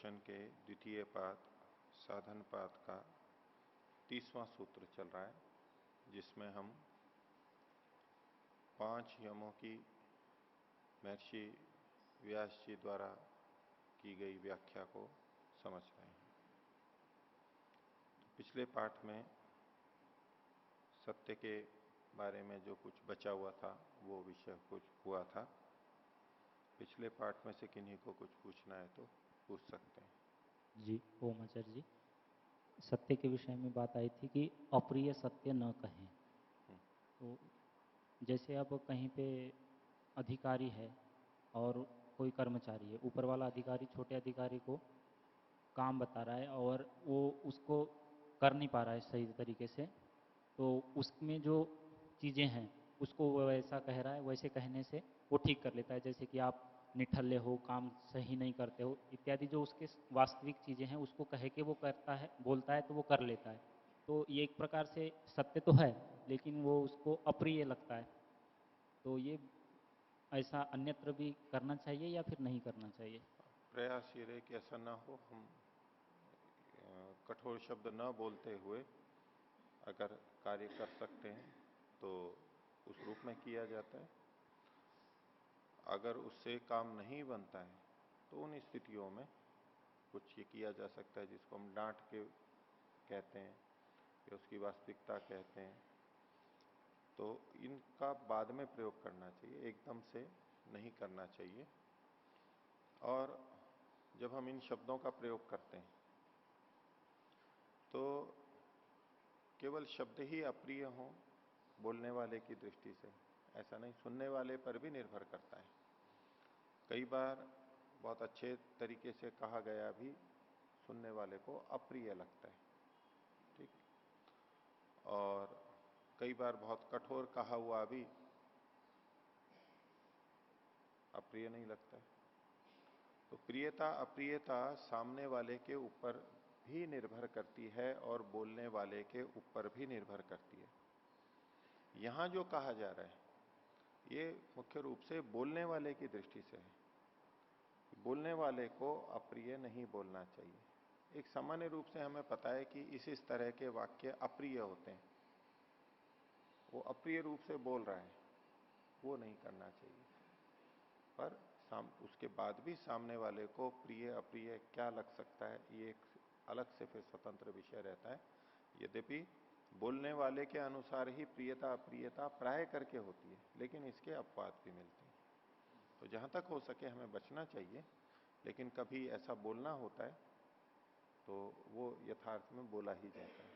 दर्शन के द्वितीय पाद साधन पाद का 30वां सूत्र चल रहा है, जिसमें हम 5 यमों की महर्षि व्यास जी द्वारा की गई व्याख्या को समझ रहे हैं। पिछले पाठ में सत्य के बारे में जो कुछ बचा हुआ था वो विषय कुछ हुआ था। पिछले पाठ में से किन्हीं को कुछ पूछना है तो पूछ सकते हैं। जी ओम आचार्य जी, सत्य के विषय में बात आई थी कि अप्रिय सत्य न कहें। तो जैसे अब कहीं पे अधिकारी है और कोई कर्मचारी है, ऊपर वाला अधिकारी छोटे अधिकारी को काम बता रहा है और वो उसको कर नहीं पा रहा है सही तरीके से, तो उसमें जो चीज़ें हैं उसको वो वैसा कह रहा है, वैसे कहने से वो ठीक कर लेता है। जैसे कि आप निठल्ले हो, काम सही नहीं करते हो इत्यादि, जो उसके वास्तविक चीज़ें हैं उसको कह के वो करता है, बोलता है तो वो कर लेता है। तो ये एक प्रकार से सत्य तो है, लेकिन वो उसको अप्रिय लगता है। तो ये ऐसा अन्यत्र भी करना चाहिए या फिर नहीं करना चाहिए? प्रयास ये रहे कि ऐसा ना हो। हम कठोर शब्द न बोलते हुए अगर कार्य कर सकते हैं तो उस रूप में किया जाता है। अगर उससे काम नहीं बनता है तो उन स्थितियों में कुछ ये किया जा सकता है जिसको हम डांट के कहते हैं या उसकी वास्तविकता कहते हैं। तो इनका बाद में प्रयोग करना चाहिए, एकदम से नहीं करना चाहिए। और जब हम इन शब्दों का प्रयोग करते हैं तो केवल शब्द ही अप्रिय हो बोलने वाले की दृष्टि से, ऐसा नहीं, सुनने वाले पर भी निर्भर करता है। कई बार बहुत अच्छे तरीके से कहा गया भी सुनने वाले को अप्रिय लगता है, ठीक। और कई बार बहुत कठोर कहा हुआ भी अप्रिय नहीं लगता है। तो प्रियता अप्रियता सामने वाले के ऊपर भी निर्भर करती है और बोलने वाले के ऊपर भी निर्भर करती है। यहां जो कहा जा रहा है ये मुख्य रूप से बोलने वाले की दृष्टि से है। बोलने वाले को अप्रिय नहीं बोलना चाहिए। एक सामान्य रूप से हमें पता है कि इस तरह के वाक्य अप्रिय होते हैं। वो अप्रिय रूप से बोल रहा है, वो नहीं करना चाहिए। पर उसके बाद भी सामने वाले को प्रिय अप्रिय क्या लग सकता है, ये एक अलग से फिर स्वतंत्र विषय रहता है। यद्यपि बोलने वाले के अनुसार ही प्रियता अप्रियता प्राय करके होती है, लेकिन इसके अपवाद भी मिलते हैं। तो जहां तक हो सके हमें बचना चाहिए, लेकिन कभी ऐसा बोलना होता है तो वो यथार्थ में बोला ही जाता है।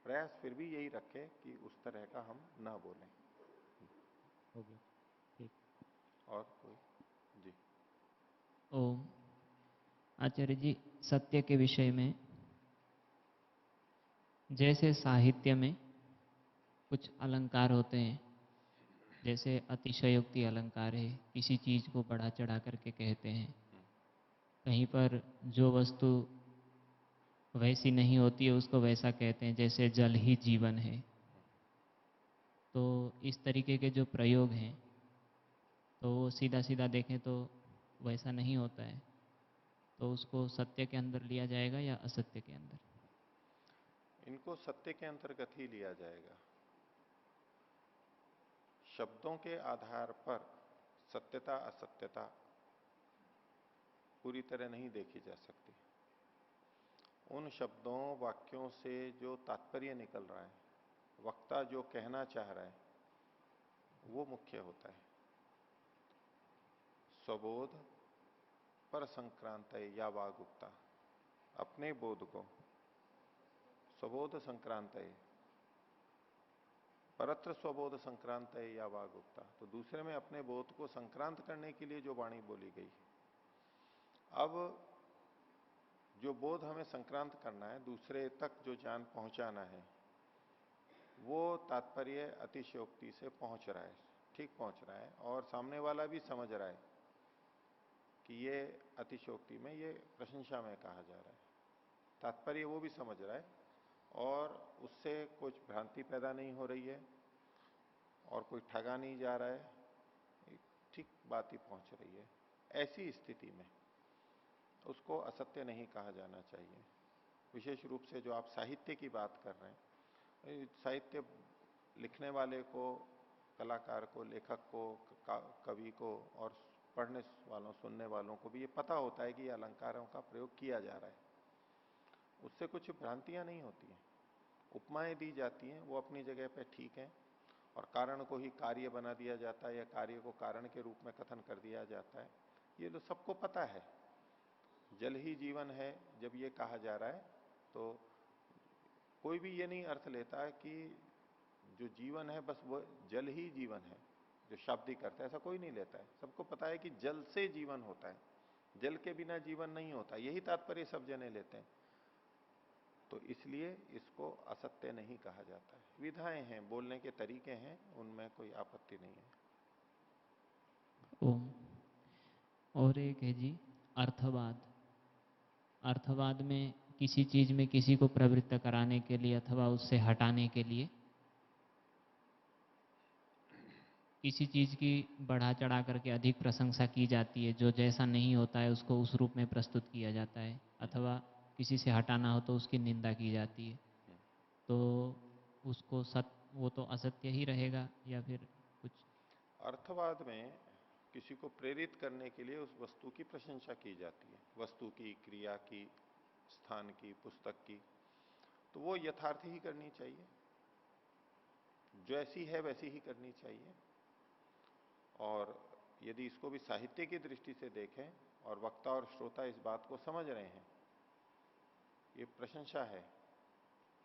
प्रयास फिर भी यही रखें कि उस तरह का हम ना बोलें। हो गया, ठीक। और कोई? जी। ओम आचार्य जी, सत्य के विषय में जैसे साहित्य में कुछ अलंकार होते हैं, जैसे अतिशयोक्ति अलंकार है, किसी चीज को बढ़ा चढ़ा करके कहते हैं। कहीं पर जो वस्तु वैसी नहीं होती है उसको वैसा कहते हैं, जैसे जल ही जीवन है। तो इस तरीके के जो प्रयोग हैं तो वो सीधा सीधा देखें तो वैसा नहीं होता है। तो उसको सत्य के अंदर लिया जाएगा या असत्य के अंदर? इनको सत्य के अंतर्गत ही लिया जाएगा। शब्दों के आधार पर सत्यता असत्यता पूरी तरह नहीं देखी जा सकती। उन शब्दों वाक्यों से जो तात्पर्य निकल रहा है, वक्ता जो कहना चाह रहा है, वो मुख्य होता है। स्वबोध पर संक्रांत या वागुप्ता, अपने बोध को स्वबोध संक्रांत है, परत्र स्वबोध संक्रांत है या वागुप्ता, तो दूसरे में अपने बोध को संक्रांत करने के लिए जो वाणी बोली गई। अब जो बोध हमें संक्रांत करना है, दूसरे तक जो ज्ञान पहुंचाना है, वो तात्पर्य अतिशयोक्ति से पहुंच रहा है, ठीक पहुंच रहा है। और सामने वाला भी समझ रहा है कि ये अतिशयोक्ति में, ये प्रशंसा में कहा जा रहा है। तात्पर्य वो भी समझ रहा है और उससे कुछ भ्रांति पैदा नहीं हो रही है और कोई ठगा नहीं जा रहा है, ठीक बात ही पहुंच रही है। ऐसी स्थिति में उसको असत्य नहीं कहा जाना चाहिए। विशेष रूप से जो आप साहित्य की बात कर रहे हैं, साहित्य लिखने वाले को, कलाकार को, लेखक को, कवि को और पढ़ने वालों, सुनने वालों को भी ये पता होता है कि ये अलंकारों का प्रयोग किया जा रहा है। उससे कुछ भ्रांतियां नहीं होती हैं। उपमाएं दी जाती हैं, वो अपनी जगह पे ठीक है, और कारण को ही कार्य बना दिया जाता है या कार्य को कारण के रूप में कथन कर दिया जाता है, ये तो सबको पता है। जल ही जीवन है जब ये कहा जा रहा है, तो कोई भी ये नहीं अर्थ लेता कि जो जीवन है बस वो जल ही जीवन है, जो शाब्दिक अर्थ है, ऐसा कोई नहीं लेता है। सबको पता है कि जल से जीवन होता है, जल के बिना जीवन नहीं होता, यही तात्पर्य सब जने लेते हैं। तो इसलिए इसको असत्य नहीं कहा जाता है। विधाएं हैं, बोलने के तरीके हैं, उनमें कोई आपत्ति नहीं है। ओम। और एक है जी अर्थवाद। अर्थवाद में किसी चीज में किसी को प्रवृत्त कराने के लिए अथवा उससे हटाने के लिए किसी चीज की बढ़ा चढ़ा करके अधिक प्रशंसा की जाती है, जो जैसा नहीं होता है उसको उस रूप में प्रस्तुत किया जाता है, अथवा किसी से हटाना हो तो उसकी निंदा की जाती है। तो उसको वो तो असत्य ही रहेगा या फिर कुछ? अर्थवाद में किसी को प्रेरित करने के लिए उस वस्तु की प्रशंसा की जाती है, वस्तु की, क्रिया की, स्थान की, पुस्तक की, तो वो यथार्थ ही करनी चाहिए, जैसी है वैसी ही करनी चाहिए। और यदि इसको भी साहित्य की दृष्टि से देखें और वक्ता और श्रोता इस बात को समझ रहे हैं, ये प्रशंसा है,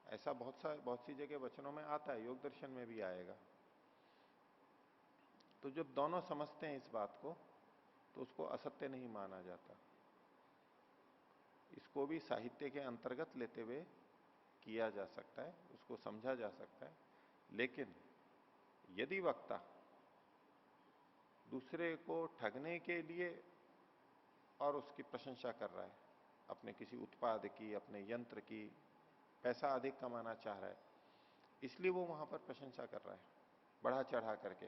ऐसा बहुत सी जगह वचनों में आता है, योग दर्शन में भी आएगा। तो जब दोनों समझते हैं इस बात को, तो उसको असत्य नहीं माना जाता। इसको भी साहित्य के अंतर्गत लेते हुए किया जा सकता है, उसको समझा जा सकता है। लेकिन यदि वक्ता दूसरे को ठगने के लिए और उसकी प्रशंसा कर रहा है, अपने किसी उत्पाद की, अपने यंत्र की, पैसा अधिक कमाना चाह रहा है, इसलिए वो वहां पर प्रशंसा कर रहा है बढ़ा चढ़ा करके,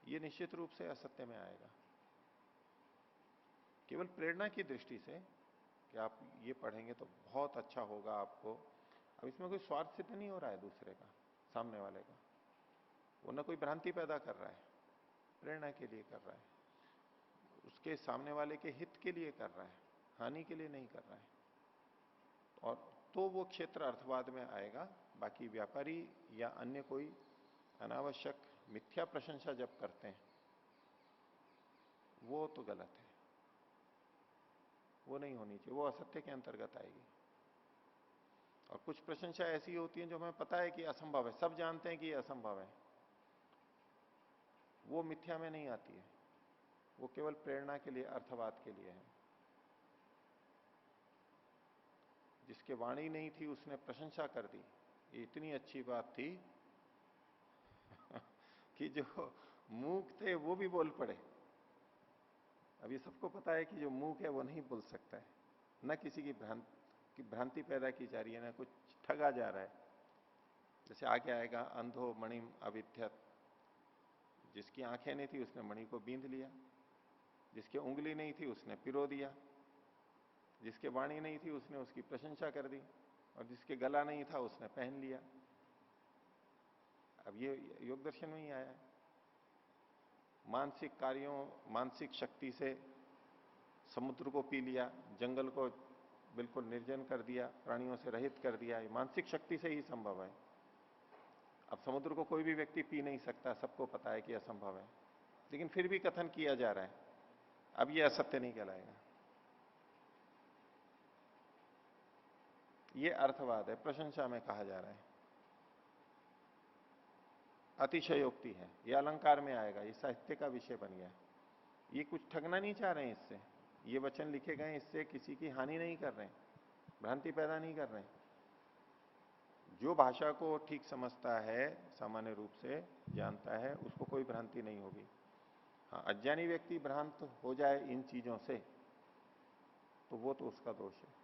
ये निश्चित रूप से असत्य में आएगा। केवल प्रेरणा की दृष्टि से कि आप ये पढ़ेंगे तो बहुत अच्छा होगा आपको, अब इसमें कोई स्वार्थ सिद्ध नहीं हो रहा है दूसरे का, सामने वाले का, वो ना कोई भ्रांति पैदा कर रहा है, प्रेरणा के लिए कर रहा है, उसके सामने वाले के हित के लिए कर रहा है, हानि के लिए नहीं कर रहा है। और तो वो क्षेत्र अर्थवाद में आएगा। बाकी व्यापारी या अन्य कोई अनावश्यक मिथ्या प्रशंसा जब करते हैं, वो तो गलत है, वो नहीं होनी चाहिए, वो असत्य के अंतर्गत आएगी। और कुछ प्रशंसा ऐसी होती है जो हमें पता है कि असंभव है, सब जानते हैं कि ये असंभव है, वो मिथ्या में नहीं आती है, वो केवल प्रेरणा के लिए, अर्थवाद के लिए है। जिसके वाणी नहीं थी उसने प्रशंसा कर दी, ये इतनी अच्छी बात थी कि जो मूक थे वो भी बोल पड़े। अब ये सबको पता है कि जो मूक है वो नहीं बोल सकता है, न किसी की भ्रांति पैदा की जा रही है, ना कुछ ठगा जा रहा है। जैसे आगे आएगा, अंधो मणिम अविध्यत, जिसकी आंखें नहीं थी उसने मणि को बींध लिया, जिसकी उंगली नहीं थी उसने पिरो दिया, जिसके वाणी नहीं थी उसने उसकी प्रशंसा कर दी, और जिसके गला नहीं था उसने पहन लिया। अब ये योग दर्शन में ही आया है। मानसिक कार्यों, मानसिक शक्ति से समुद्र को पी लिया, जंगल को बिल्कुल निर्जन कर दिया, प्राणियों से रहित कर दिया, ये मानसिक शक्ति से ही संभव है। अब समुद्र को कोई भी व्यक्ति पी नहीं सकता, सबको पता है कि असंभव है, लेकिन फिर भी कथन किया जा रहा है, अब ये असत्य नहीं कहलाएगा। ये अर्थवाद है, प्रशंसा में कहा जा रहा है, अतिशयोक्ति है, ये अलंकार में आएगा, ये साहित्य का विषय बन गया। ये कुछ ठगना नहीं चाह रहे हैं इससे, ये वचन लिखे गए इससे किसी की हानि नहीं कर रहे हैं, भ्रांति पैदा नहीं कर रहे हैं। जो भाषा को ठीक समझता है, सामान्य रूप से जानता है, उसको कोई भ्रांति नहीं होगी। हाँ, अज्ञानी व्यक्ति भ्रांत हो जाए इन चीजों से, तो वो तो उसका दोष है।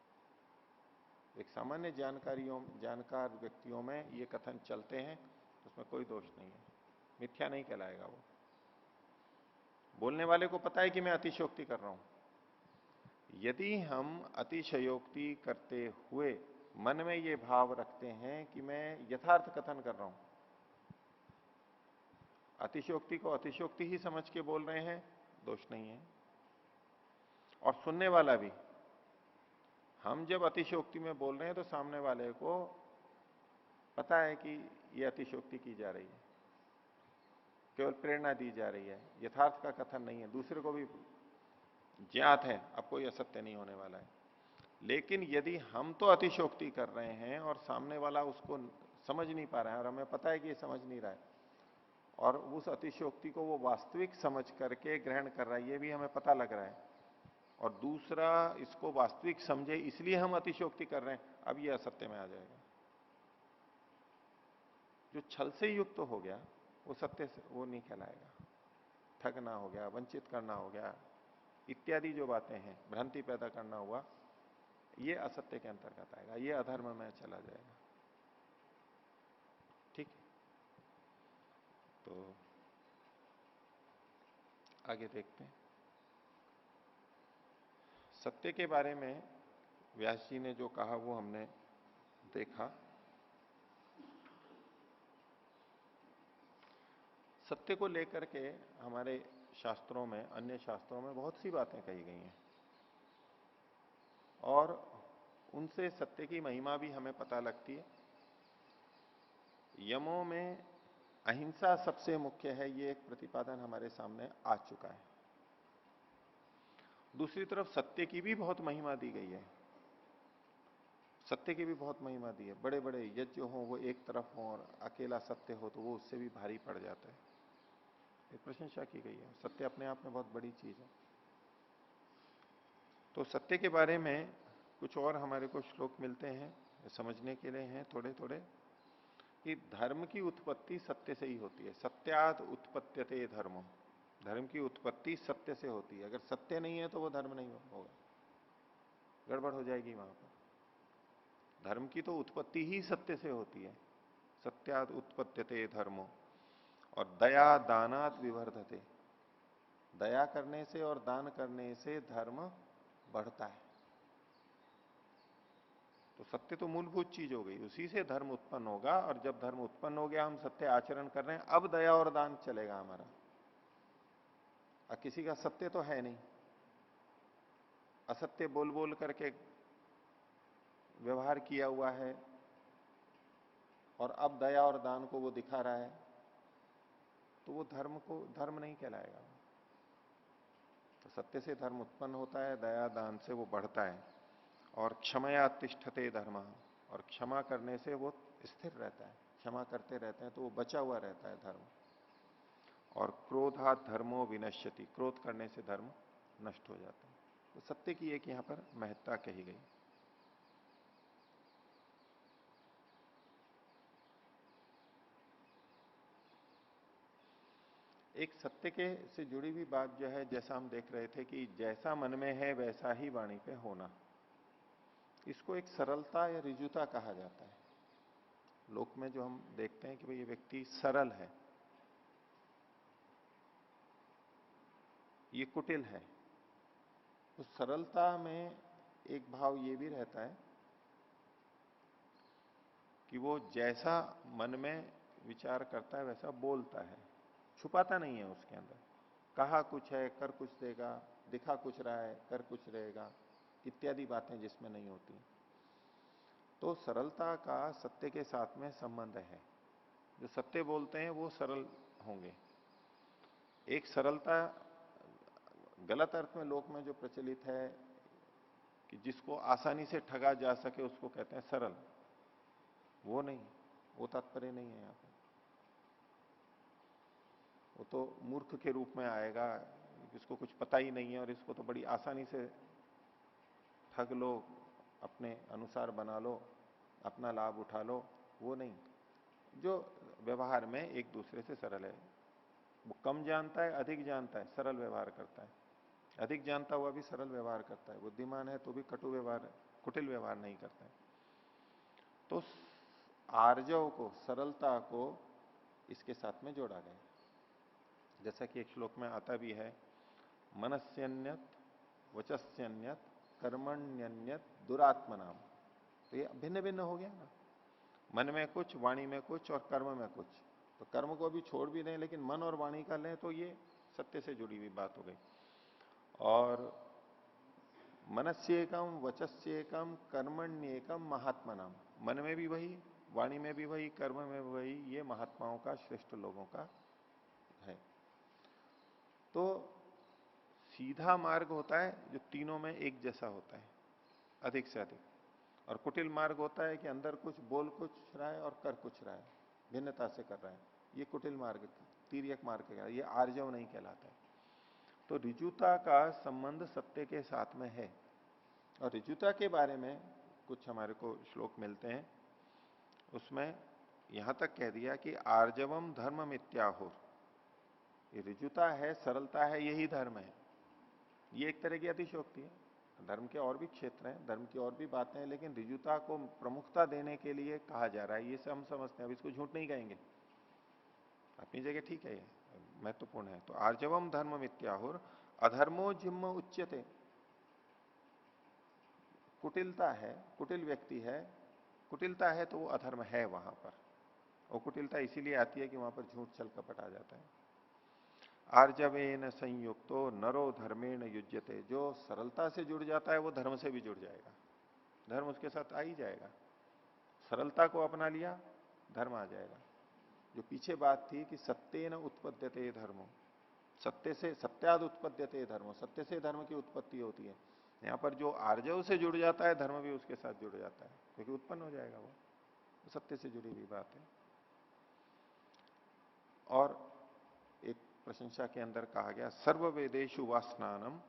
एक सामान्य जानकार व्यक्तियों में ये कथन चलते हैं, तो उसमें कोई दोष नहीं है, मिथ्या नहीं कहलाएगा वो। बोलने वाले को पता है कि मैं अतिशयोक्ति कर रहा हूं, यदि हम अतिशयोक्ति करते हुए मन में ये भाव रखते हैं कि मैं यथार्थ कथन कर रहा हूं, अतिशयोक्ति को अतिशयोक्ति ही समझ के बोल रहे हैं, दोष नहीं है। और सुनने वाला भी, हम जब अतिशयोक्ति में बोल रहे हैं तो सामने वाले को पता है कि यह अतिशयोक्ति की जा रही है, केवल प्रेरणा दी जा रही है, यथार्थ का कथन नहीं है। दूसरे को भी ज्ञात है अब कोई असत्य नहीं होने वाला है। लेकिन यदि हम तो अतिशयोक्ति कर रहे हैं और सामने वाला उसको समझ नहीं पा रहा है और हमें पता है कि ये समझ नहीं रहा है, और उस अतिशयोक्ति को वो वास्तविक समझ करके ग्रहण कर रहा है, ये भी हमें पता लग रहा है, और दूसरा इसको वास्तविक समझे इसलिए हम अतिशयोक्ति कर रहे हैं, अब ये असत्य में आ जाएगा। जो छल से युक्त हो गया वो सत्य से वो नहीं कहलाएगा। ठगना हो गया, वंचित करना हो गया, इत्यादि जो बातें हैं, भ्रांति पैदा करना हुआ, ये असत्य के अंतर्गत आएगा, ये अधर्म में चला जाएगा। ठीक है, तो आगे देखते हैं। सत्य के बारे में व्यास जी ने जो कहा वो हमने देखा। सत्य को लेकर के हमारे शास्त्रों में, अन्य शास्त्रों में बहुत सी बातें कही गई हैं, और उनसे सत्य की महिमा भी हमें पता लगती है। यमों में अहिंसा सबसे मुख्य है, ये एक प्रतिपादन हमारे सामने आ चुका है। दूसरी तरफ सत्य की भी बहुत महिमा दी गई है, सत्य की भी बहुत महिमा दी है। बड़े बड़े यज्ञ हो वो एक तरफ हो और अकेला सत्य हो तो वो उससे भी भारी पड़ जाता है, एक प्रशंसा की गई है। सत्य अपने आप में बहुत बड़ी चीज है। तो सत्य के बारे में कुछ और हमारे को श्लोक मिलते हैं, समझने के लिए हैं थोड़े थोड़े, कि धर्म की उत्पत्ति सत्य से ही होती है। सत्याद उत्पत्त्यते धर्मो, धर्म की उत्पत्ति सत्य से होती है। अगर सत्य नहीं है तो वो धर्म नहीं होगा, गड़बड़ हो जाएगी वहां पर। धर्म की तो उत्पत्ति ही सत्य से होती है। सत्याद उत्पत्त्यते धर्मो। और दया दानात विवर्धते, दया करने से और दान करने से धर्म बढ़ता है। तो सत्य तो मूलभूत चीज हो गई, उसी से धर्म उत्पन्न होगा। और जब धर्म उत्पन्न हो गया, हम सत्य आचरण कर रहे हैं, अब दया और दान चलेगा हमारा। अब किसी का सत्य तो है नहीं, असत्य बोल बोल करके व्यवहार किया हुआ है, और अब दया और दान को वो दिखा रहा है, तो वो धर्म नहीं कहलाएगा। तो सत्य से धर्म उत्पन्न होता है, दया दान से वो बढ़ता है। और क्षमया तिष्ठते धर्म, और क्षमा करने से वो स्थिर रहता है, क्षमा करते रहते हैं तो वो बचा हुआ रहता है धर्म। और क्रोधात धर्मो विनश्यति, क्रोध करने से धर्म नष्ट हो जाता है। तो सत्य की एक यहां पर महत्ता कही गई। एक सत्य के से जुड़ी हुई बात जो है, जैसा हम देख रहे थे कि जैसा मन में है वैसा ही वाणी पे होना, इसको एक सरलता या ऋजुता कहा जाता है। लोक में जो हम देखते हैं कि भाई ये व्यक्ति सरल है, ये कुटिल है, उस सरलता में एक भाव ये भी रहता है कि वो जैसा मन में विचार करता है वैसा बोलता है, छुपाता नहीं है उसके अंदर। कहा कुछ है, कर कुछ देगा, दिखा कुछ रहा है, कर कुछ रहेगा, इत्यादि बातें जिसमें नहीं होती। तो सरलता का सत्य के साथ में संबंध है। जो सत्य बोलते हैं वो सरल होंगे। एक सरलता गलत अर्थ में लोक में जो प्रचलित है कि जिसको आसानी से ठगा जा सके उसको कहते हैं सरल, वो नहीं, वो तात्पर्य नहीं है यहां पर। वो तो मूर्ख के रूप में आएगा, इसको कुछ पता ही नहीं है और इसको तो बड़ी आसानी से ठग लो, अपने अनुसार बना लो, अपना लाभ उठा लो, वो नहीं। जो व्यवहार में एक दूसरे से सरल है, वो कम जानता है, अधिक जानता है, सरल व्यवहार करता है। अधिक जानता हुआ भी सरल व्यवहार करता है। बुद्धिमान है तो भी कटु व्यवहार, कुटिल व्यवहार नहीं करता है। तो आर्जव को, सरलता को इसके साथ में जोड़ा गया। जैसा कि एक श्लोक में आता भी है, मनस्यन्यत वचस्यन्यत कर्मण्यन्यत दुरात्मनाम। तो ये भिन्न भिन्न हो गया ना, मन में कुछ, वाणी में कुछ और कर्म में कुछ। तो कर्म को भी छोड़ भी दें लेकिन मन और वाणी का लें तो ये सत्य से जुड़ी हुई बात हो गई। और मनस्येकम वचस्येकम कर्मण्येकम महात्मनाम, मन में भी वही, वाणी में भी वही, कर्म में भी वही, ये महात्माओं का, श्रेष्ठ लोगों का है। तो सीधा मार्ग होता है जो तीनों में एक जैसा होता है, अधिक से अधिक। और कुटिल मार्ग होता है कि अंदर कुछ, बोल कुछ रहा है और कर कुछ रहा है, भिन्नता से कर रहा है। ये कुटिल मार्ग, तिर्यक मार्ग कहलाता है, ये आर्जव नहीं कहलाता है। तो ऋजुता का संबंध सत्य के साथ में है। और ऋजुता के बारे में कुछ हमारे को श्लोक मिलते हैं, उसमें यहां तक कह दिया कि आर्जवम धर्म मित्याहुर, ये ऋजुता है, सरलता है, यही धर्म है। ये एक तरह की अतिशयोक्ति है। धर्म के और भी क्षेत्र हैं, धर्म की और भी बातें हैं, लेकिन ऋजुता को प्रमुखता देने के लिए कहा जा रहा है, ये से हम समझते हैं। अब इसको झूठ नहीं कहेंगे, अपनी जगह ठीक है, ये महत्वपूर्ण है। तो आर्जवम धर्म मित्याहुर अधर्मो जिम्म उच्यते, कुटिलता है, कुटिल व्यक्ति है, कुटिलता है तो वो अधर्म है वहां पर। और कुटिलता इसीलिए आती है कि वहां पर झूठ छल कपट आ जाता है। आर्जवेन संयुक्तो नरो धर्मेण युज्यते, जो सरलता से जुड़ जाता है वो धर्म से भी जुड़ जाएगा, धर्म उसके साथ आ ही जाएगा। सरलता को अपना लिया, धर्म आ जाएगा। जो पीछे बात थी कि सत्येन उत्पद्यते धर्मो, सत्य से, सत्याद उत्पद्यते धर्मो, सत्य से धर्म की उत्पत्ति होती है। यहां पर जो आर्जव से जुड़ जाता है, धर्म भी उसके साथ जुड़ जाता है, क्योंकि उत्पन्न हो जाएगा वो, सत्य से जुड़ी हुई बात है। और एक प्रशंसा के अंदर कहा गया सर्व वेदेशु वा स्नानम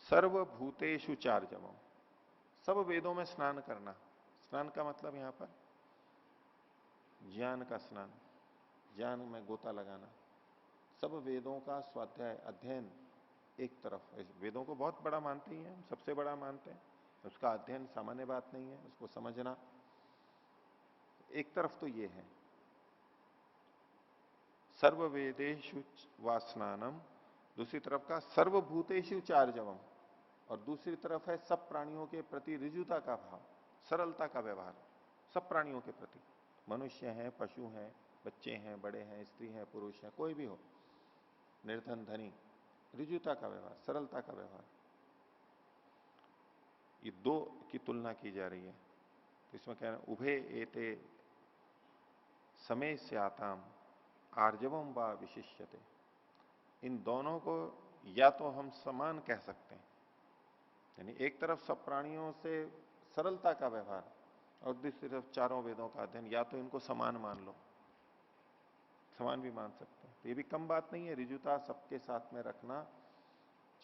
सर्वभूतेषु चार्जवम, सब वेदों में स्नान करना। स्नान का मतलब यहां पर ज्ञान का स्नान, ज्ञान में गोता लगाना। सब वेदों का स्वाध्याय, अध्ययन एक तरफ, वेदों को बहुत बड़ा मानते ही हैं, सबसे बड़ा मानते हैं, उसका अध्ययन सामान्य बात नहीं है, उसको समझना एक तरफ तो ये है। सर्व वेदेषु वा स्नानम, दूसरी तरफ का सर्वभूतेषु चार्जवम, और दूसरी तरफ है सब प्राणियों के प्रति ऋजुता का भाव, सरलता का व्यवहार, सब प्राणियों के प्रति, मनुष्य हैं, पशु हैं, बच्चे हैं, बड़े हैं, स्त्री हैं, पुरुष हैं, कोई भी हो, निर्धन धनी, ऋजुता का व्यवहार, सरलता का व्यवहार। ये दो की तुलना की जा रही है। तो इसमें कह रहे हैं उभे एते समय स्याताम आर्जवम व विशिष्यते, इन दोनों को या तो हम समान कह सकते हैं, यानी एक तरफ सब प्राणियों से सरलता का व्यवहार और दूसरी तरफ चारों वेदों का अध्ययन, या तो इनको समान मान लो, समान भी मान सकते हैं। तो ये भी कम बात नहीं है, ऋजुता सबके साथ में रखना,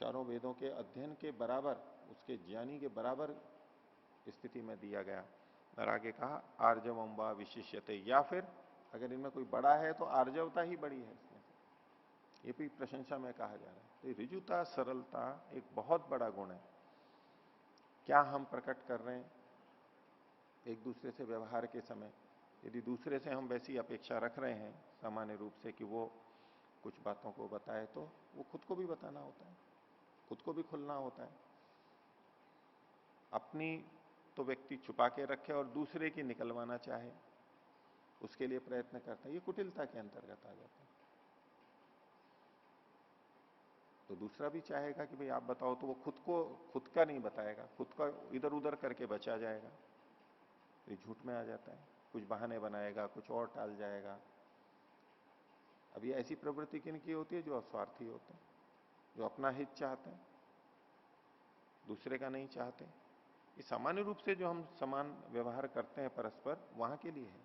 चारों वेदों के अध्ययन के बराबर, उसके ज्ञानी के बराबर स्थिति में दिया गया। और आगे कहा आर्जवम व विशिष्यते, या फिर अगर इनमें कोई बड़ा है तो आर्जवता ही बड़ी है इसमें, ये भी प्रशंसा में कहा जा रहा है। तो ऋजुता, सरलता एक बहुत बड़ा गुण है। क्या हम प्रकट कर रहे हैं एक दूसरे से व्यवहार के समय, यदि दूसरे से हम वैसी अपेक्षा रख रहे हैं सामान्य रूप से कि वो कुछ बातों को बताए, तो वो खुद को भी बताना होता है, खुद को भी खुलना होता है। अपनी तो व्यक्ति छुपा के रखे और दूसरे की निकलवाना चाहे, उसके लिए प्रयत्न करता है, ये कुटिलता के अंतर्गत आ जाता है। तो दूसरा भी चाहेगा कि भाई आप बताओ, तो वो खुद का नहीं बताएगा, खुद का इधर उधर करके बचा जाएगा, ये झूठ में आ जाता है, कुछ बहाने बनाएगा, कुछ और टाल जाएगा। अब ये ऐसी प्रवृत्ति किनकी होती है? जो अस्वार्थी होते हैं, जो अपना हित चाहते हैं, दूसरे का नहीं चाहते। ये सामान्य रूप से जो हम समान व्यवहार करते हैं परस्पर, वहां के लिए है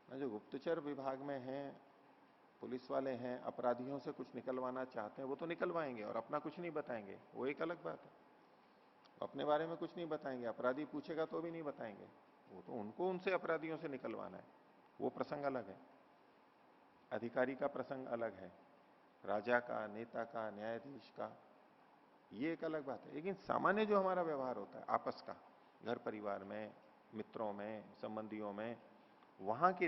ना। जो गुप्तचर विभाग में हैं, पुलिस वाले हैं, अपराधियों से कुछ निकलवाना चाहते हैं, वो तो निकलवाएंगे और अपना कुछ नहीं बताएंगे, वो एक अलग बात है। अपने बारे में कुछ नहीं बताएंगे, अपराधी पूछेगा तो भी नहीं बताएंगे, वो तो उनको उनसे अपराधियों से निकलवाना है, वो प्रसंग अलग है। अधिकारी का प्रसंग अलग है, राजा का, नेता का, न्यायाधीश का, ये एक अलग बात है। लेकिन सामान्य जो हमारा व्यवहार होता है आपस का, घर परिवार में, मित्रों में, संबंधियों में, वहां के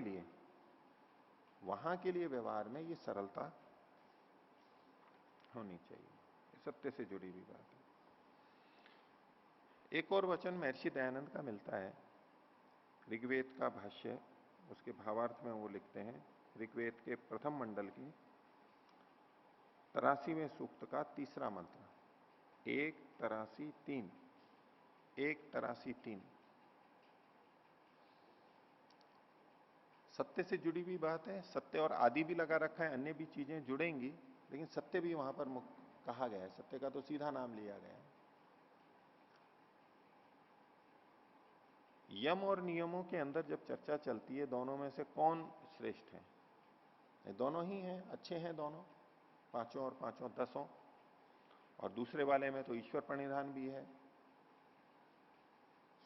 लिए व्यवहार में ये सरलता होनी चाहिए, सत्य से जुड़ी हुई बात है। एक और वचन महर्षि दयानंद का मिलता है, ऋग्वेद का भाष्य, उसके भावार्थ में वो लिखते हैं, ऋग्वेद के प्रथम मंडल की 83वें सूक्त का तीसरा मंत्र, 183 183। सत्य से जुड़ी हुई बात है, सत्य और आदि भी लगा रखा है, अन्य भी चीजें जुड़ेंगी, लेकिन सत्य भी वहां पर कहा गया है, सत्य का तो सीधा नाम लिया गया है। यम और नियमों के अंदर जब चर्चा चलती है, दोनों में से कौन श्रेष्ठ है? ये दोनों ही हैं, अच्छे हैं दोनों, पांचों और पांचों 10। और दूसरे वाले में तो ईश्वर प्रणिधान भी है,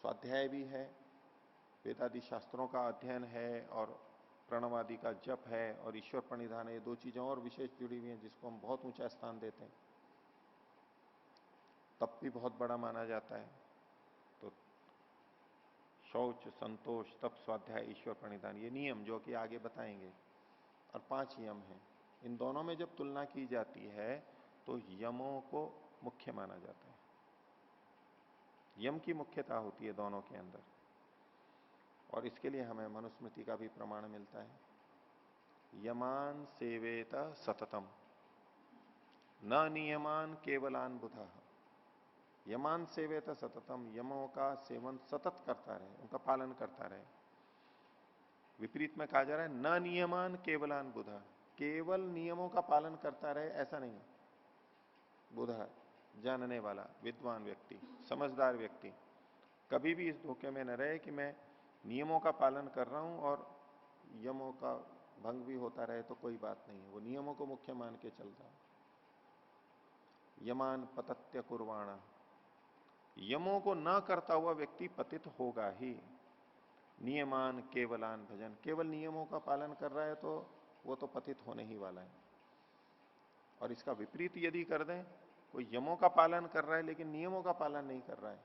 स्वाध्याय भी है, वेदादि शास्त्रों का अध्ययन है, और प्रणवादि का जप है, और ईश्वर प्रणिधान है। ये दो चीजें और विशेष जुड़ी हुई हैं जिसको हम बहुत ऊंचा स्थान देते हैं। तप भी बहुत बड़ा माना जाता है। तो शौच, संतोष, तप, स्वाध्याय, ईश्वर प्रणिधान, ये नियम जो कि आगे बताएंगे, और 5 यम हैं। इन दोनों में जब तुलना की जाती है तो यमों को मुख्य माना जाता है, यम की मुख्यता होती है दोनों के अंदर। और इसके लिए हमें मनुस्मृति का भी प्रमाण मिलता है, यमान सेवेत सततम न नियमान केवलान बुधा। यमान सेवेत सततम, यमों का सेवन सतत करता रहे, उनका पालन करता रहे। विपरीत में कहा जा रहा है न नियमान केवलान बुधा, केवल नियमों का पालन करता रहे ऐसा नहीं। बुधा, जानने वाला, विद्वान व्यक्ति, समझदार व्यक्ति कभी भी इस धोखे में न रहे कि मैं नियमों का पालन कर रहा हूं और यमों का भंग भी होता रहे तो कोई बात नहीं है, वो नियमों को मुख्य मान के चलता। यमान पतत्य कुर्वाणा, यमों को न करता हुआ व्यक्ति पतित होगा ही। नियमान केवलान भजन, केवल नियमों का पालन कर रहा है तो वो तो पतित होने ही वाला है। और इसका विपरीत यदि कर दें, कोई यमों का पालन कर रहा है लेकिन नियमों का पालन नहीं कर रहा है,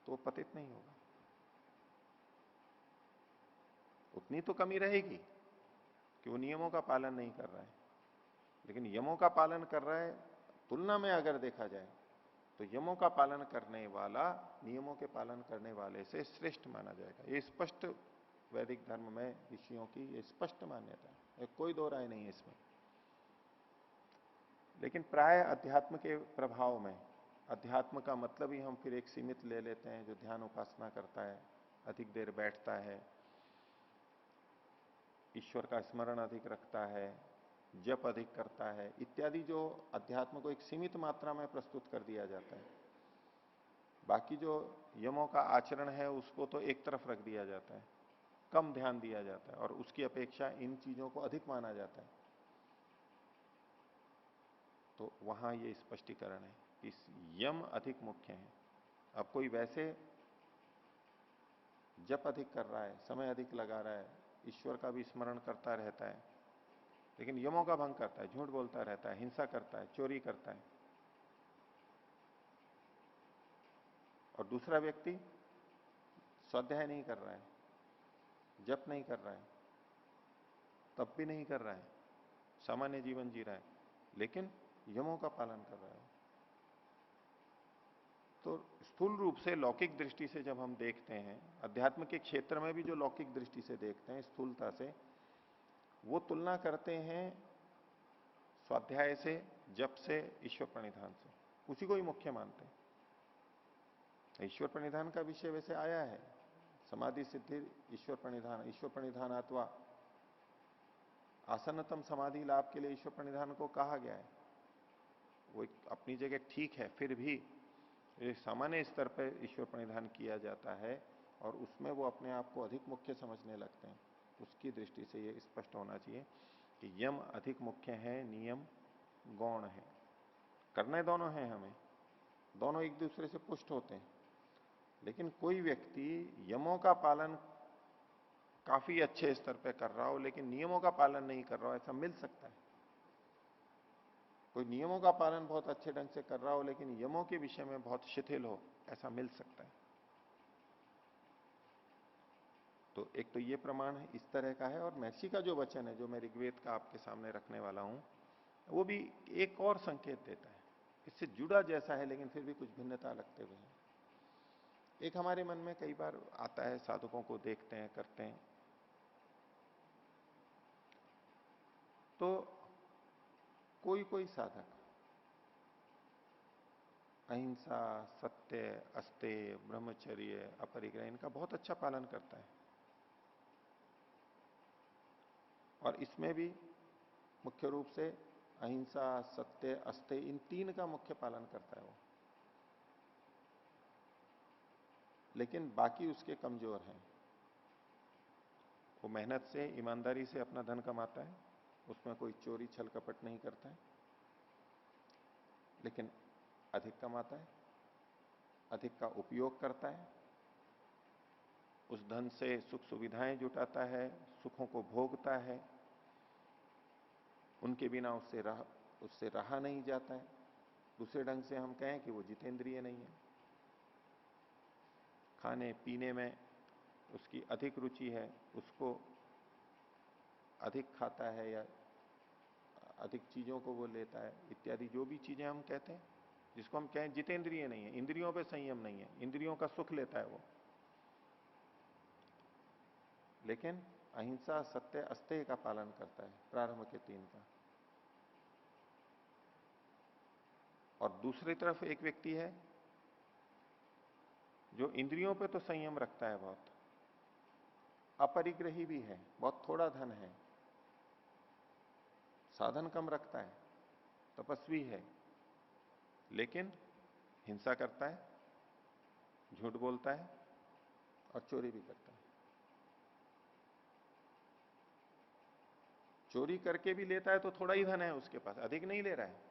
तो वो पतित नहीं होगा। उतनी तो कमी रहेगी कि वो नियमों का पालन नहीं कर रहा है, लेकिन यमों का पालन कर रहा है। तुलना में अगर देखा जाए तो यमों का पालन करने वाला नियमों के पालन करने वाले से श्रेष्ठ माना जाएगा। ये स्पष्ट वैदिक धर्म में ऋषियों की ये स्पष्ट मान्यता है, कोई दो राय नहीं है इसमें। लेकिन प्राय अध्यात्म के प्रभाव में, अध्यात्म का मतलब ही हम फिर एक सीमित ले लेते हैं, जो ध्यान उपासना करता है, अधिक देर बैठता है, ईश्वर का स्मरण अधिक रखता है, जप अधिक करता है, इत्यादि जो अध्यात्म को एक सीमित मात्रा में प्रस्तुत कर दिया जाता है। बाकी जो यमों का आचरण है उसको तो एक तरफ रख दिया जाता है, कम ध्यान दिया जाता है, और उसकी अपेक्षा इन चीजों को अधिक माना जाता है। तो वहां ये स्पष्टीकरण है कि यम अधिक मुख्य है। अब कोई वैसे जप अधिक कर रहा है, समय अधिक लगा रहा है, ईश्वर का भी स्मरण करता रहता है, लेकिन यमों का भंग करता है, झूठ बोलता रहता है, हिंसा करता है, चोरी करता है, और दूसरा व्यक्ति स्वाध्याय नहीं कर रहा है, जप नहीं कर रहा है, तप भी नहीं कर रहा है, सामान्य जीवन जी रहा है, लेकिन यमों का पालन कर रहा है, तो स्थूल रूप से लौकिक दृष्टि से जब हम देखते हैं, अध्यात्म के क्षेत्र में भी जो लौकिक दृष्टि से देखते हैं स्थूलता से, वो तुलना करते हैं स्वाध्याय से, जप से, ईश्वर प्रणिधान से, उसी को ही मुख्य मानते हैं। ईश्वर प्रणिधान का विषय वैसे आया है, समाधि सिद्धि ईश्वर प्रणिधान, ईश्वर प्रणिधान अथवा आसन्नतम समाधि लाभ के लिए ईश्वर प्रणिधान को कहा गया है। वो अपनी जगह ठीक है, फिर भी सामान्य स्तर पर ईश्वर प्रणिधान किया जाता है और उसमें वो अपने आप को अधिक मुख्य समझने लगते हैं। उसकी दृष्टि से ये स्पष्ट होना चाहिए कि यम अधिक मुख्य है, नियम गौण है। करने दोनों हैं हमें, दोनों एक दूसरे से पुष्ट होते हैं, लेकिन कोई व्यक्ति यमों का पालन काफी अच्छे स्तर पर कर रहा हो लेकिन नियमों का पालन नहीं कर रहा हो, ऐसा मिल सकता है। कोई नियमों का पालन बहुत अच्छे ढंग से कर रहा हो लेकिन यमों के विषय में बहुत शिथिल हो, ऐसा मिल सकता है। तो एक तो ये प्रमाण है इस तरह का है, और महर्षि का जो वचन है जो मैं ऋग्वेद का आपके सामने रखने वाला हूं, वो भी एक और संकेत देता है, इससे जुड़ा जैसा है लेकिन फिर भी कुछ भिन्नता लगते हुए है। एक हमारे मन में कई बार आता है, साधकों को देखते हैं, करते हैं, तो कोई कोई साधक अहिंसा, सत्य, अस्तेय, ब्रह्मचर्य, अपरिग्रह, इनका बहुत अच्छा पालन करता है। और इसमें भी मुख्य रूप से अहिंसा, सत्य, अस्तेय, इन तीन का मुख्य पालन करता है वो। लेकिन बाकी उसके कमजोर हैं। वो मेहनत से, ईमानदारी से अपना धन कमाता है, उसमें कोई चोरी छल कपट नहीं करता है, लेकिन अधिक कमाता है, अधिक का उपयोग करता है, उस धन से सुख सुविधाएं जुटाता है, सुखों को भोगता है, उनके बिना उससे रहा नहीं जाता है। दूसरे ढंग से हम कहें कि वो जितेंद्रिय नहीं है। खाने पीने में उसकी अधिक रुचि है, उसको अधिक खाता है या अधिक चीजों को वो लेता है, इत्यादि जो भी चीजें हम कहते हैं, जिसको हम कहें जितेंद्रिय नहीं है, इंद्रियों पे संयम नहीं है, इंद्रियों का सुख लेता है वो। लेकिन अहिंसा, सत्य, अस्तेय का पालन करता है, प्रारंभ के तीन का। और दूसरी तरफ एक व्यक्ति है जो इंद्रियों पे तो संयम रखता है बहुत, अपरिग्रही भी है, बहुत थोड़ा धन है, साधन कम रखता है, तपस्वी है, लेकिन हिंसा करता है, झूठ बोलता है और चोरी भी करता है। चोरी करके भी लेता है तो थोड़ा ही धन है उसके पास, अधिक नहीं ले रहा है,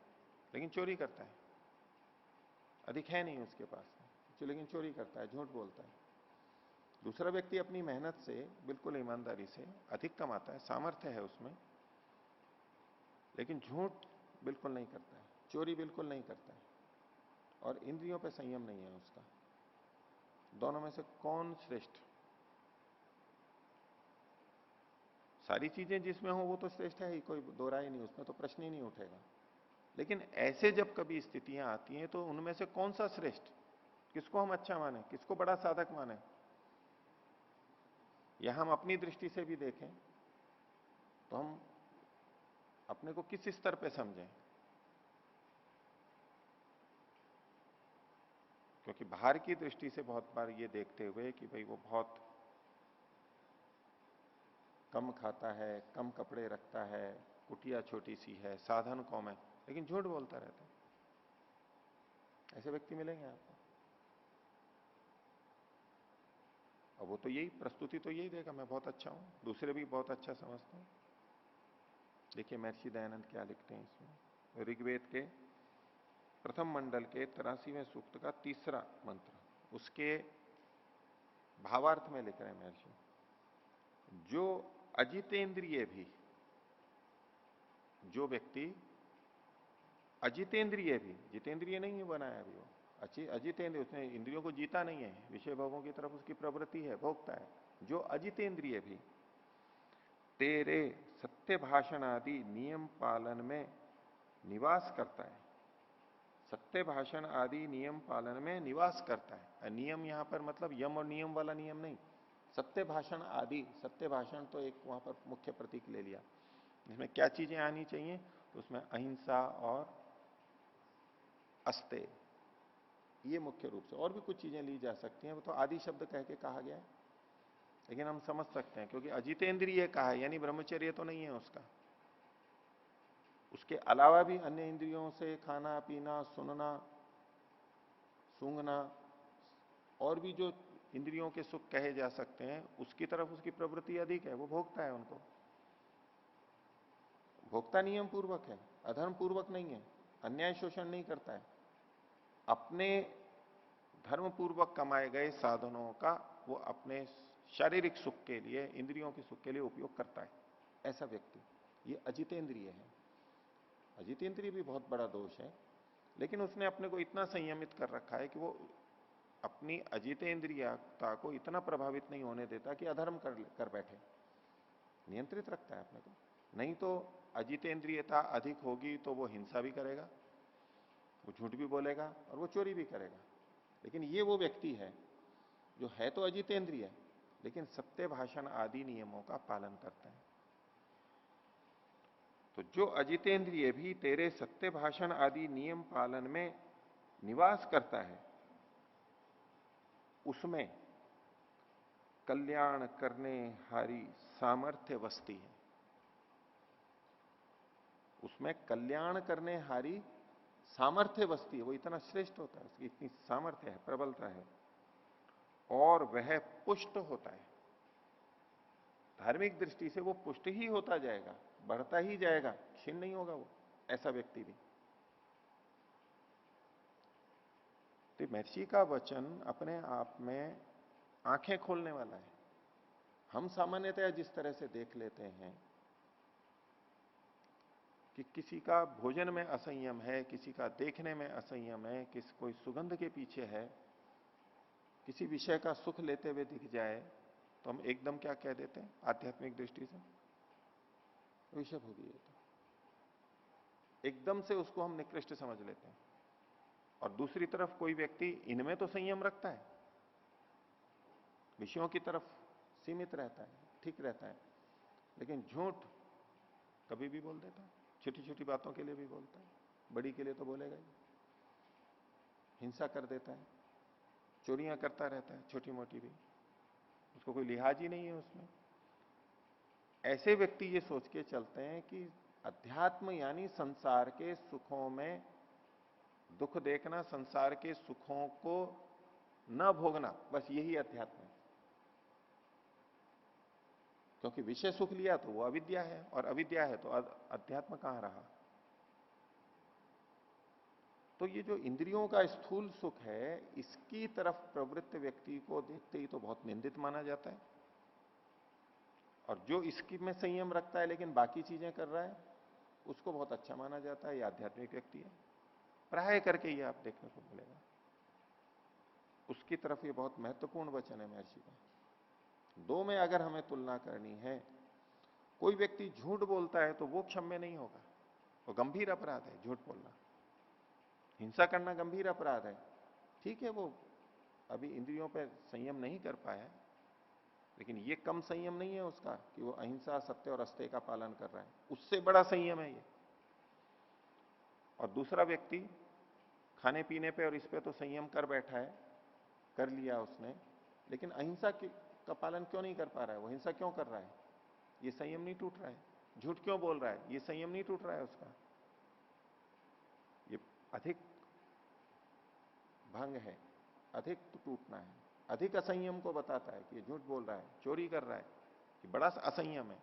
लेकिन चोरी करता है। अधिक है नहीं उसके पास, लेकिन चोरी करता है, झूठ बोलता है। दूसरा व्यक्ति अपनी मेहनत से, बिल्कुल ईमानदारी से अधिक कमाता है, सामर्थ्य है उसमें, लेकिन झूठ बिल्कुल नहीं करता है, चोरी बिल्कुल नहीं करता है, और इंद्रियों पे संयम नहीं है उसका। दोनों में से कौन श्रेष्ठ? सारी चीजें जिसमें हो वो तो श्रेष्ठ है ही, कोई दो राय नहीं, उसमें तो प्रश्न ही नहीं उठेगा। लेकिन ऐसे जब कभी स्थितियां आती हैं तो उनमें से कौन सा श्रेष्ठ, किसको हम अच्छा माने, किसको बड़ा साधक माने? या हम अपनी दृष्टि से भी देखें तो हम अपने को किस स्तर पे समझें? क्योंकि बाहर की दृष्टि से बहुत बार ये देखते हुए कि भाई वो बहुत कम खाता है, कम कपड़े रखता है, कुटिया छोटी सी है, साधन कम है, लेकिन झूठ बोलता रहता है, ऐसे व्यक्ति मिलेंगे आपको। और वो तो यही प्रस्तुति तो यही देगा, मैं बहुत अच्छा हूं, दूसरे भी बहुत अच्छा समझते हैं। देखिए महर्षि दयानंद क्या लिखते हैं इसमें, ऋग्वेद के प्रथम मंडल के 83वें सूक्त का तीसरा मंत्र, उसके भावार्थ में लिख रहे हैं महर्षि, जो अजितेंद्रिय भी, जो व्यक्ति अजितेंद्रिय भी, जितेंद्रिय नहीं है बनाया अभी वो, अजितेंद्रिय, उसने इंद्रियों को जीता नहीं है, विषय भोगों की तरफ उसकी प्रवृत्ति है, भोगता है, जो अजितेंद्रिय भी तेरे सत्य भाषण आदि नियम पालन में निवास करता है। सत्य भाषण आदि नियम पालन में निवास करता है। नियम यहां पर मतलब यम और नियम वाला नियम नहीं, सत्य भाषण आदि, सत्य भाषण तो एक वहां पर मुख्य प्रतीक ले लिया। इसमें क्या चीजें आनी चाहिए, तो उसमें अहिंसा और अस्तेय, ये मुख्य रूप से, और भी कुछ चीजें ली जा सकती हैं, वो तो आदि शब्द कह के कहा गया है, लेकिन हम समझ सकते हैं क्योंकि अजितेंद्रिय कहा है, यानी ब्रह्मचर्य तो नहीं है उसका, उसके अलावा भी अन्य इंद्रियों से खाना पीना, सुनना, सूंघना, और भी जो इंद्रियों के सुख कहे जा सकते हैं, उसकी तरफ उसकी प्रवृत्ति अधिक है, वो भोगता है उनको। भोक्ता नियम पूर्वक है, अधर्म पूर्वक नहीं है, अन्याय शोषण नहीं करता है, अपने धर्म पूर्वक कमाए गए साधनों का वो अपने शारीरिक सुख के लिए, इंद्रियों के सुख के लिए उपयोग करता है, ऐसा व्यक्ति, ये अजितेंद्रिय है। अजितेंद्रिय भी बहुत बड़ा दोष है, लेकिन उसने अपने को इतना संयमित कर रखा है कि वो अपनी अजितेंद्रियता को इतना प्रभावित नहीं होने देता कि अधर्म कर बैठे, नियंत्रित रखता है अपने को। नहीं तो अजितेंद्रियता अधिक होगी तो वो हिंसा भी करेगा, वो झूठ भी बोलेगा और वो चोरी भी करेगा। लेकिन ये वो व्यक्ति है जो है तो अजितेंद्रिय, लेकिन सत्य भाषण आदि नियमों का पालन करता है। तो जो अजितेंद्रिय भी तेरे सत्य भाषण आदि नियम पालन में निवास करता है, उसमें कल्याण करने हारी सामर्थ्य वस्ती है। उसमें कल्याण करने हारी सामर्थ्य वस्ती है, वो इतना श्रेष्ठ होता है, उसकी इतनी सामर्थ्य है, प्रबलता है, और वह पुष्ट होता है। धार्मिक दृष्टि से वो पुष्ट ही होता जाएगा, बढ़ता ही जाएगा, क्षीण नहीं होगा वो, ऐसा व्यक्ति भी। तो महर्षि का वचन अपने आप में आंखें खोलने वाला है। हम सामान्यतः जिस तरह से देख लेते हैं कि किसी का भोजन में असंयम है, किसी का देखने में असंयम है, कोई सुगंध के पीछे है, किसी विषय का सुख लेते हुए दिख जाए, तो हम एकदम क्या कह देते हैं आध्यात्मिक दृष्टि से, विषय भोगी है, तो एकदम से उसको हम निकृष्ट समझ लेते हैं। और दूसरी तरफ कोई व्यक्ति इनमें तो संयम रखता है, विषयों की तरफ सीमित रहता है, ठीक रहता है, लेकिन झूठ कभी भी बोल देता है, छोटी छोटी बातों के लिए भी बोलता है, बड़ी के लिए तो बोलेगा ही। हिंसा कर देता है, चोरियां करता रहता है, छोटी मोटी भी, उसको कोई लिहाज ही नहीं है उसमें। ऐसे व्यक्ति ये सोच के चलते हैं कि अध्यात्म यानी संसार के सुखों में दुख देखना, संसार के सुखों को न भोगना, बस यही अध्यात्म है। क्योंकि विषय सुख लिया तो वो अविद्या है, और अविद्या है तो अध्यात्म कहां रहा। तो ये जो इंद्रियों का स्थूल सुख है, इसकी तरफ प्रवृत्त व्यक्ति को देखते ही तो बहुत निंदित माना जाता है, और जो इसकी में संयम रखता है लेकिन बाकी चीजें कर रहा है, उसको बहुत अच्छा माना जाता है, ये आध्यात्मिक व्यक्ति है। प्राय करके ये आप देखने को मिलेगा। उसकी तरफ ये बहुत महत्वपूर्ण वचन है महर्षि का। दो में अगर हमें तुलना करनी है, कोई व्यक्ति झूठ बोलता है तो वो क्षम्य नहीं होगा, वो गंभीर अपराध है झूठ बोलना। हिंसा करना गंभीर अपराध है, ठीक है, वो अभी इंद्रियों पर संयम नहीं कर पाया, लेकिन ये कम संयम नहीं है उसका कि वो अहिंसा, सत्य और अस्तेय का पालन कर रहा है, उससे बड़ा संयम है ये। और दूसरा व्यक्ति खाने पीने पे और इस पे तो संयम कर बैठा है, कर लिया उसने, लेकिन अहिंसा का पालन क्यों नहीं कर पा रहा है, वो हिंसा क्यों कर रहा है, ये संयम नहीं टूट रहा है। झूठ क्यों बोल रहा है, ये संयम नहीं टूट रहा है उसका, ये अधिक भंग है, अधिक तो टूटना है। अधिक असंयम को बताता है कि ये झूठ बोल रहा है, चोरी कर रहा है, कि बड़ा असंयम है।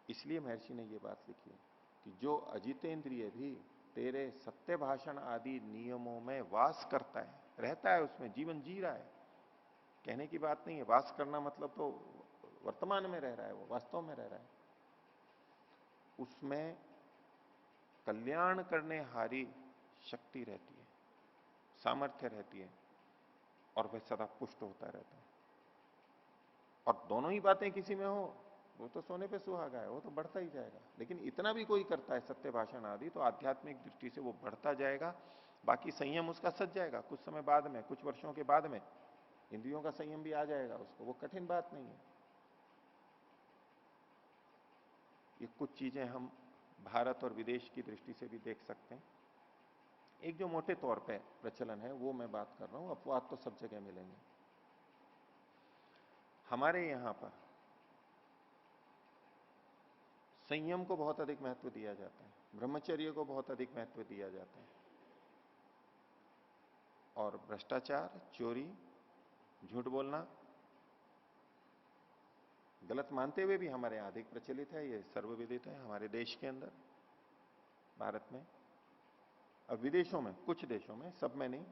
इसलिए महर्षि ने ये बात लिखी है कि जो अजितेंद्रिय भी तेरे सत्य भाषण आदि नियमों में वास करता है, रहता है, उसमें जीवन जी रहा है, कहने की बात नहीं है, वास करना मतलब तो वर्तमान में रह रहा है, वो वास्तव में रह रहा है, उसमें कल्याण करने हारी शक्ति रहती है, सामर्थ्य रहती है, और वह सदा पुष्ट होता रहता है। और दोनों ही बातें किसी में हो, वो तो सोने पे सुहागा है, वो तो बढ़ता ही जाएगा। लेकिन इतना भी कोई करता है सत्य भाषण आदि, तो आध्यात्मिक दृष्टि से वो बढ़ता जाएगा, बाकी संयम उसका सज जाएगा कुछ समय बाद में, कुछ वर्षों के बाद में इंद्रियों का संयम भी आ जाएगा उसको, वो कठिन बात नहीं है। ये कुछ चीजें हम भारत और विदेश की दृष्टि से भी देख सकते हैं। एक जो मोटे तौर पे प्रचलन है वो मैं बात कर रहा हूं, अपवाद तो सब जगह मिलेंगे। हमारे यहां पर संयम को बहुत अधिक महत्व दिया जाता है, ब्रह्मचर्य को बहुत अधिक महत्व दिया जाता है, और भ्रष्टाचार, चोरी, झूठ बोलना गलत मानते हुए भी हमारे यहां अधिक प्रचलित है, ये सर्वविदित है हमारे देश के अंदर, भारत में। अब विदेशों में, कुछ देशों में, सब में नहीं,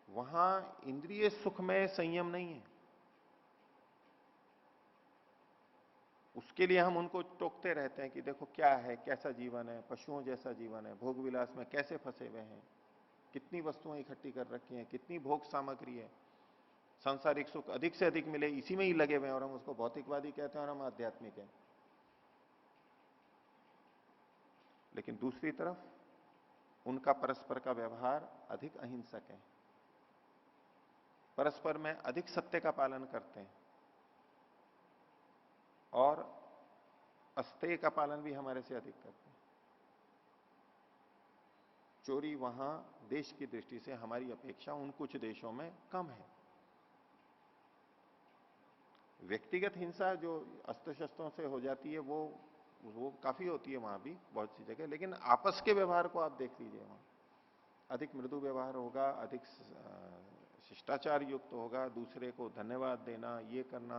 वहां इंद्रिय सुख में संयम नहीं है। उसके लिए हम उनको टोकते रहते हैं कि देखो क्या है, कैसा जीवन है, पशुओं जैसा जीवन है, भोग विलास में कैसे फंसे हुए हैं, कितनी वस्तुएं इकट्ठी कर रखी हैं, कितनी भोग सामग्री है, सांसारिक सुख अधिक से अधिक मिले, इसी में ही लगे हुए हैं, और हम उसको भौतिकवादी कहते हैं और हम आध्यात्मिक हैं। लेकिन दूसरी तरफ उनका परस्पर का व्यवहार अधिक अहिंसक है, परस्पर में अधिक सत्य का पालन करते हैं और अस्तेय का पालन भी हमारे से अधिक करते हैं। चोरी वहां देश की दृष्टि से हमारी अपेक्षा उन कुछ देशों में कम है। व्यक्तिगत हिंसा जो अस्त्र शस्त्रों से हो जाती है वो काफी होती है वहां भी बहुत सी जगह, लेकिन आपस के व्यवहार को आप देख लीजिए, वहां अधिक मृदु व्यवहार होगा, अधिक शिष्टाचार युक्त होगा, दूसरे को धन्यवाद देना, ये करना।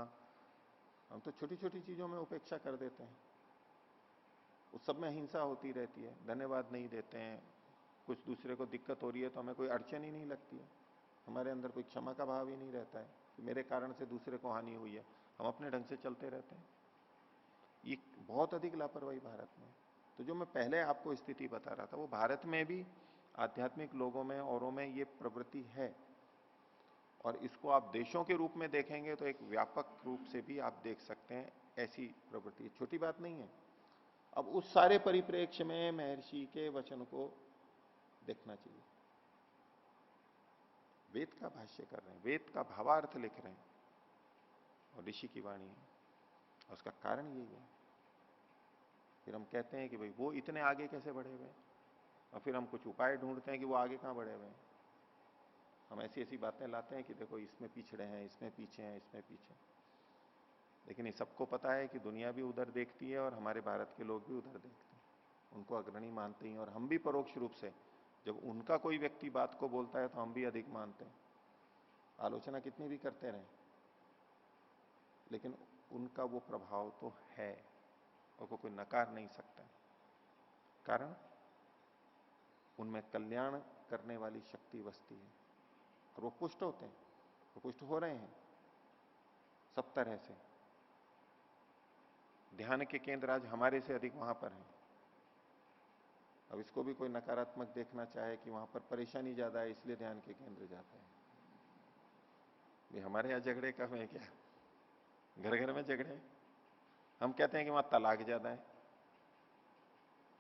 हम तो छोटी छोटी चीजों में उपेक्षा कर देते हैं, उस सब में हिंसा होती रहती है, धन्यवाद नहीं देते हैं, कुछ दूसरे को दिक्कत हो रही है तो हमें कोई अड़चन ही नहीं लगती है, हमारे अंदर कोई क्षमा का भाव ही नहीं रहता है कि मेरे कारण से दूसरे को हानि हुई है, हम अपने ढंग से चलते रहते हैं। ये बहुत अधिक लापरवाही भारत में। तो जो मैं पहले आपको स्थिति बता रहा था वो भारत में भी आध्यात्मिक लोगों में औरों में ये प्रवृत्ति है, और इसको आप देशों के रूप में देखेंगे तो एक व्यापक रूप से भी आप देख सकते हैं ऐसी प्रवृत्ति, छोटी बात नहीं है। अब उस सारे परिप्रेक्ष्य में महर्षि के वचन को देखना चाहिए। वेद का भाष्य कर रहे हैं, वेद का भावार्थ लिख रहे हैं, और ऋषि की वाणी है, और उसका कारण यही है। फिर हम कहते हैं कि भाई वो इतने आगे कैसे बढ़े हुए, और फिर हम कुछ उपाय ढूंढते हैं कि वो आगे कहां बढ़े हुए हैं। हम ऐसी ऐसी बातें लाते हैं कि देखो इसमें पिछड़े हैं, इसमें पीछे हैं, इसमें पीछे। लेकिन ये सबको पता है कि दुनिया भी उधर देखती है और हमारे भारत के लोग भी उधर देखते हैं, उनको अग्रणी मानते हैं, और हम भी परोक्ष रूप से जब उनका कोई व्यक्ति बात को बोलता है तो हम भी अधिक मानते हैं, आलोचना कितनी भी करते रहे, लेकिन उनका वो प्रभाव तो है और को कोई नकार नहीं सकता। कारण उनमें कल्याण करने वाली शक्ति बसती है, और वो पुष्ट होते हैं, वो पुष्ट हो रहे हैं सब तरह से। ध्यान के केंद्र आज हमारे से अधिक वहां पर हैं। अब इसको भी कोई नकारात्मक देखना चाहे कि वहां पर परेशानी ज्यादा है इसलिए ध्यान के केंद्र जाते हैं, ये हमारे यहां झगड़े कम है क्या? घर घर में झगड़े। हम कहते हैं कि वहां तलाक ज्यादा है,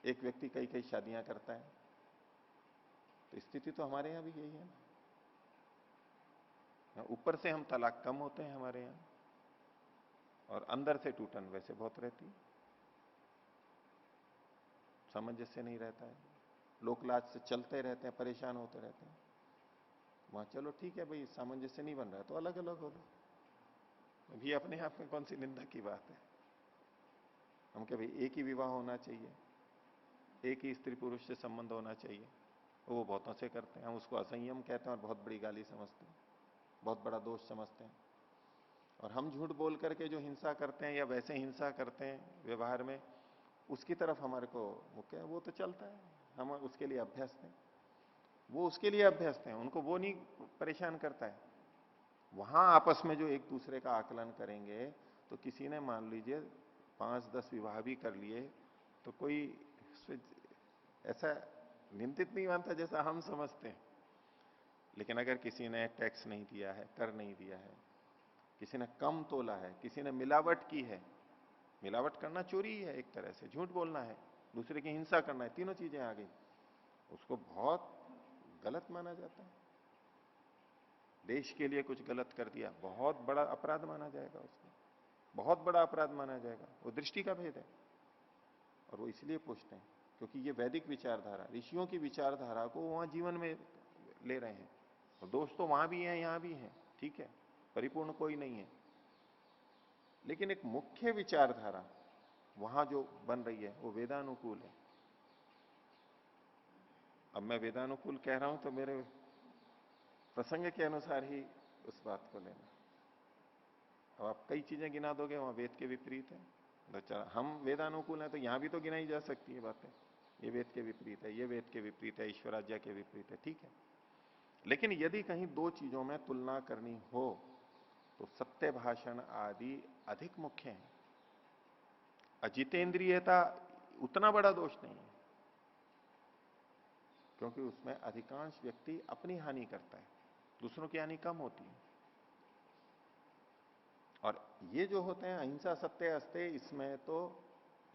एक व्यक्ति कई कई शादियां करता है, तो स्थिति तो हमारे यहां भी यही है ना। ऊपर से हम तलाक कम होते हैं हमारे यहां, और अंदर से टूटन वैसे बहुत रहती है, सामंजस्य नहीं रहता है, लोकलाज से चलते रहते हैं, परेशान होते रहते हैं। वहां चलो ठीक है भाई, सामंजस्य नहीं बन रहा है तो अलग अलग हो लो, अभी अपने आप में कौन सी निंदा की बात है। हम कह भाई एक ही विवाह होना चाहिए, एक ही स्त्री पुरुष से संबंध होना चाहिए, वो बहुतों से करते हैं, हम उसको असंयम कहते हैं और बहुत बड़ी गाली समझते हैं, बहुत बड़ा दोष समझते हैं। और हम झूठ बोल करके जो हिंसा करते हैं या वैसे हिंसा करते हैं व्यवहार में, उसकी तरफ हमारे को मुख्य है, वो तो चलता है, हम उसके लिए अभ्यस्त हैं, वो उसके लिए अभ्यस्त हैं, उनको वो नहीं परेशान करता है। वहां आपस में जो एक दूसरे का आकलन करेंगे, तो किसी ने मान लीजिए 5-10 विवाह भी कर लिए तो कोई ऐसा निंदित नहीं मानता जैसा हम समझते हैं। लेकिन अगर किसी ने टैक्स नहीं दिया है, कर नहीं दिया है, किसी ने कम तोला है, किसी ने मिलावट की है, मिलावट करना चोरी ही है एक तरह से, झूठ बोलना है, दूसरे की हिंसा करना है, तीनों चीजें आ गई, उसको बहुत गलत माना जाता है। देश के लिए कुछ गलत कर दिया, बहुत बड़ा अपराध माना जाएगा उसको, बहुत बड़ा अपराध माना जाएगा। वो दृष्टि का भेद है, और वो इसलिए पूछते हैं क्योंकि ये वैदिक विचारधारा, ऋषियों की विचारधारा को वहां जीवन में ले रहे हैं। और दोष तो वहां भी है, यहां भी है, ठीक है, परिपूर्ण कोई नहीं है, लेकिन एक मुख्य विचारधारा वहां जो बन रही है वो वेदानुकूल है। अब मैं वेदानुकूल कह रहा हूं तो मेरे प्रसंग के अनुसार ही उस बात को लेना। अब आप कई चीजें गिना दोगे वहां वेद के विपरीत है, तो हम वेदानुकूल हैं तो यहां भी तो गिनाई जा सकती है बातें, ये वेद के विपरीत है, ये वेद के विपरीत है, ईश्वराज्ञा के विपरीत है, ठीक है। लेकिन यदि कहीं दो चीजों में तुलना करनी हो तो सत्य भाषण आदि अधिक मुख्य है। अजितेंद्रियता उतना बड़ा दोष नहीं है, क्योंकि उसमें अधिकांश व्यक्ति अपनी हानि करता है, दूसरों की हानि कम होती है। और ये जो होते हैं अहिंसा सत्य अस्तेय, इसमें तो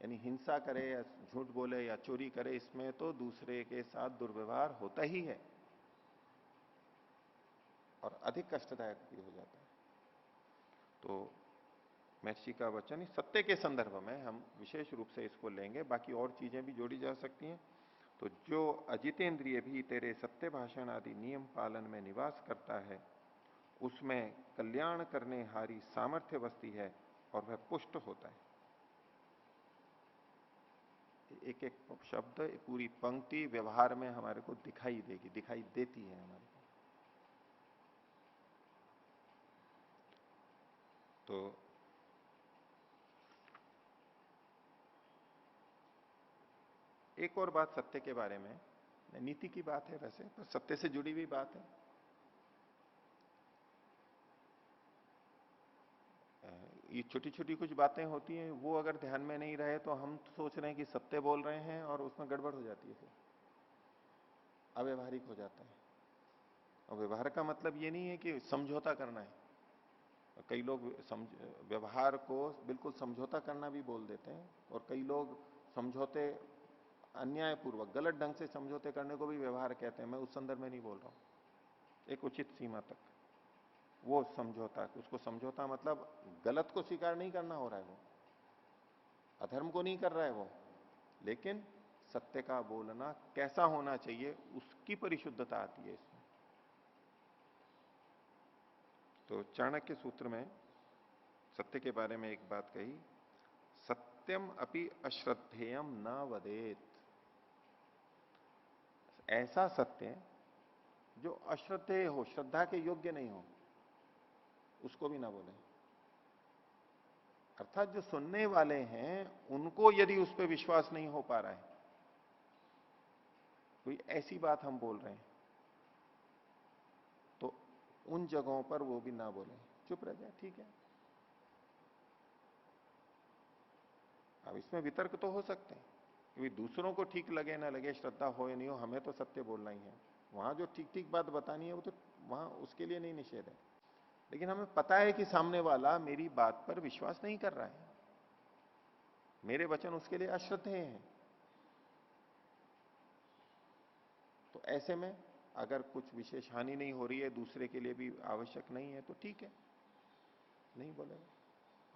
यानी हिंसा करे या झूठ बोले या चोरी करे, इसमें तो दूसरे के साथ दुर्व्यवहार होता ही है। और अधिक कष्टदायक भी हो जाता है। तो महर्षि का वचन इस सत्य के संदर्भ में हम विशेष रूप से इसको लेंगे, बाकी और चीजें भी जोड़ी जा सकती हैं। तो जो अजितेंद्रिय भी तेरे सत्य भाषण आदि नियम पालन में निवास करता है, उसमें कल्याण करने हारी सामर्थ्य बसती है और वह पुष्ट होता है। एक एक शब्द, पूरी पंक्ति व्यवहार में हमारे को दिखाई देगी, दिखाई देती है हमारे को। तो एक और बात सत्य के बारे में, नीति की बात है वैसे, पर सत्य से जुड़ी हुई बात है। ये छोटी छोटी कुछ बातें होती हैं, वो अगर ध्यान में नहीं रहे तो हम तो सोच रहे हैं कि सत्य बोल रहे हैं और उसमें गड़बड़ हो जाती है, फिर अव्यवहारिक हो जाता है। और व्यवहार का मतलब ये नहीं है कि समझौता करना है। कई लोग व्यवहार को बिल्कुल समझौता करना भी बोल देते हैं, और कई लोग समझौते अन्यायपूर्वक गलत ढंग से समझौते करने को भी व्यवहार कहते हैं। मैं उस संदर्भ में नहीं बोल रहा हूं। एक उचित सीमा तक वो समझौता, उसको समझौता मतलब गलत को स्वीकार नहीं करना हो रहा है, वो अधर्म को नहीं कर रहा है वो, लेकिन सत्य का बोलना कैसा होना चाहिए उसकी परिशुद्धता आती है इसमें। तो चाणक्य सूत्र में सत्य के बारे में एक बात कही, सत्यम अपि अश्रद्धेयम न वदेत। ऐसा सत्य जो अश्रद्धेय हो, श्रद्धा के योग्य नहीं हो, उसको भी ना बोले। अर्थात जो सुनने वाले हैं उनको यदि उस पर विश्वास नहीं हो पा रहा है, कोई ऐसी बात हम बोल रहे हैं, तो उन जगहों पर वो भी ना बोले, चुप रह जाए, ठीक है। अब इसमें वितर्क तो हो सकते हैं, क्योंकि दूसरों को ठीक लगे ना लगे, श्रद्धा हो या नहीं हो, हमें तो सत्य बोलना ही है। वहां जो ठीक ठीक बात बतानी है वो तो वहां उसके लिए नहीं निषेध है, लेकिन हमें पता है कि सामने वाला मेरी बात पर विश्वास नहीं कर रहा है, मेरे वचन उसके लिए अश्रद्धेय हैं। तो ऐसे में अगर कुछ विशेष हानि नहीं हो रही है, दूसरे के लिए भी आवश्यक नहीं है, तो ठीक है, नहीं बोलेगा।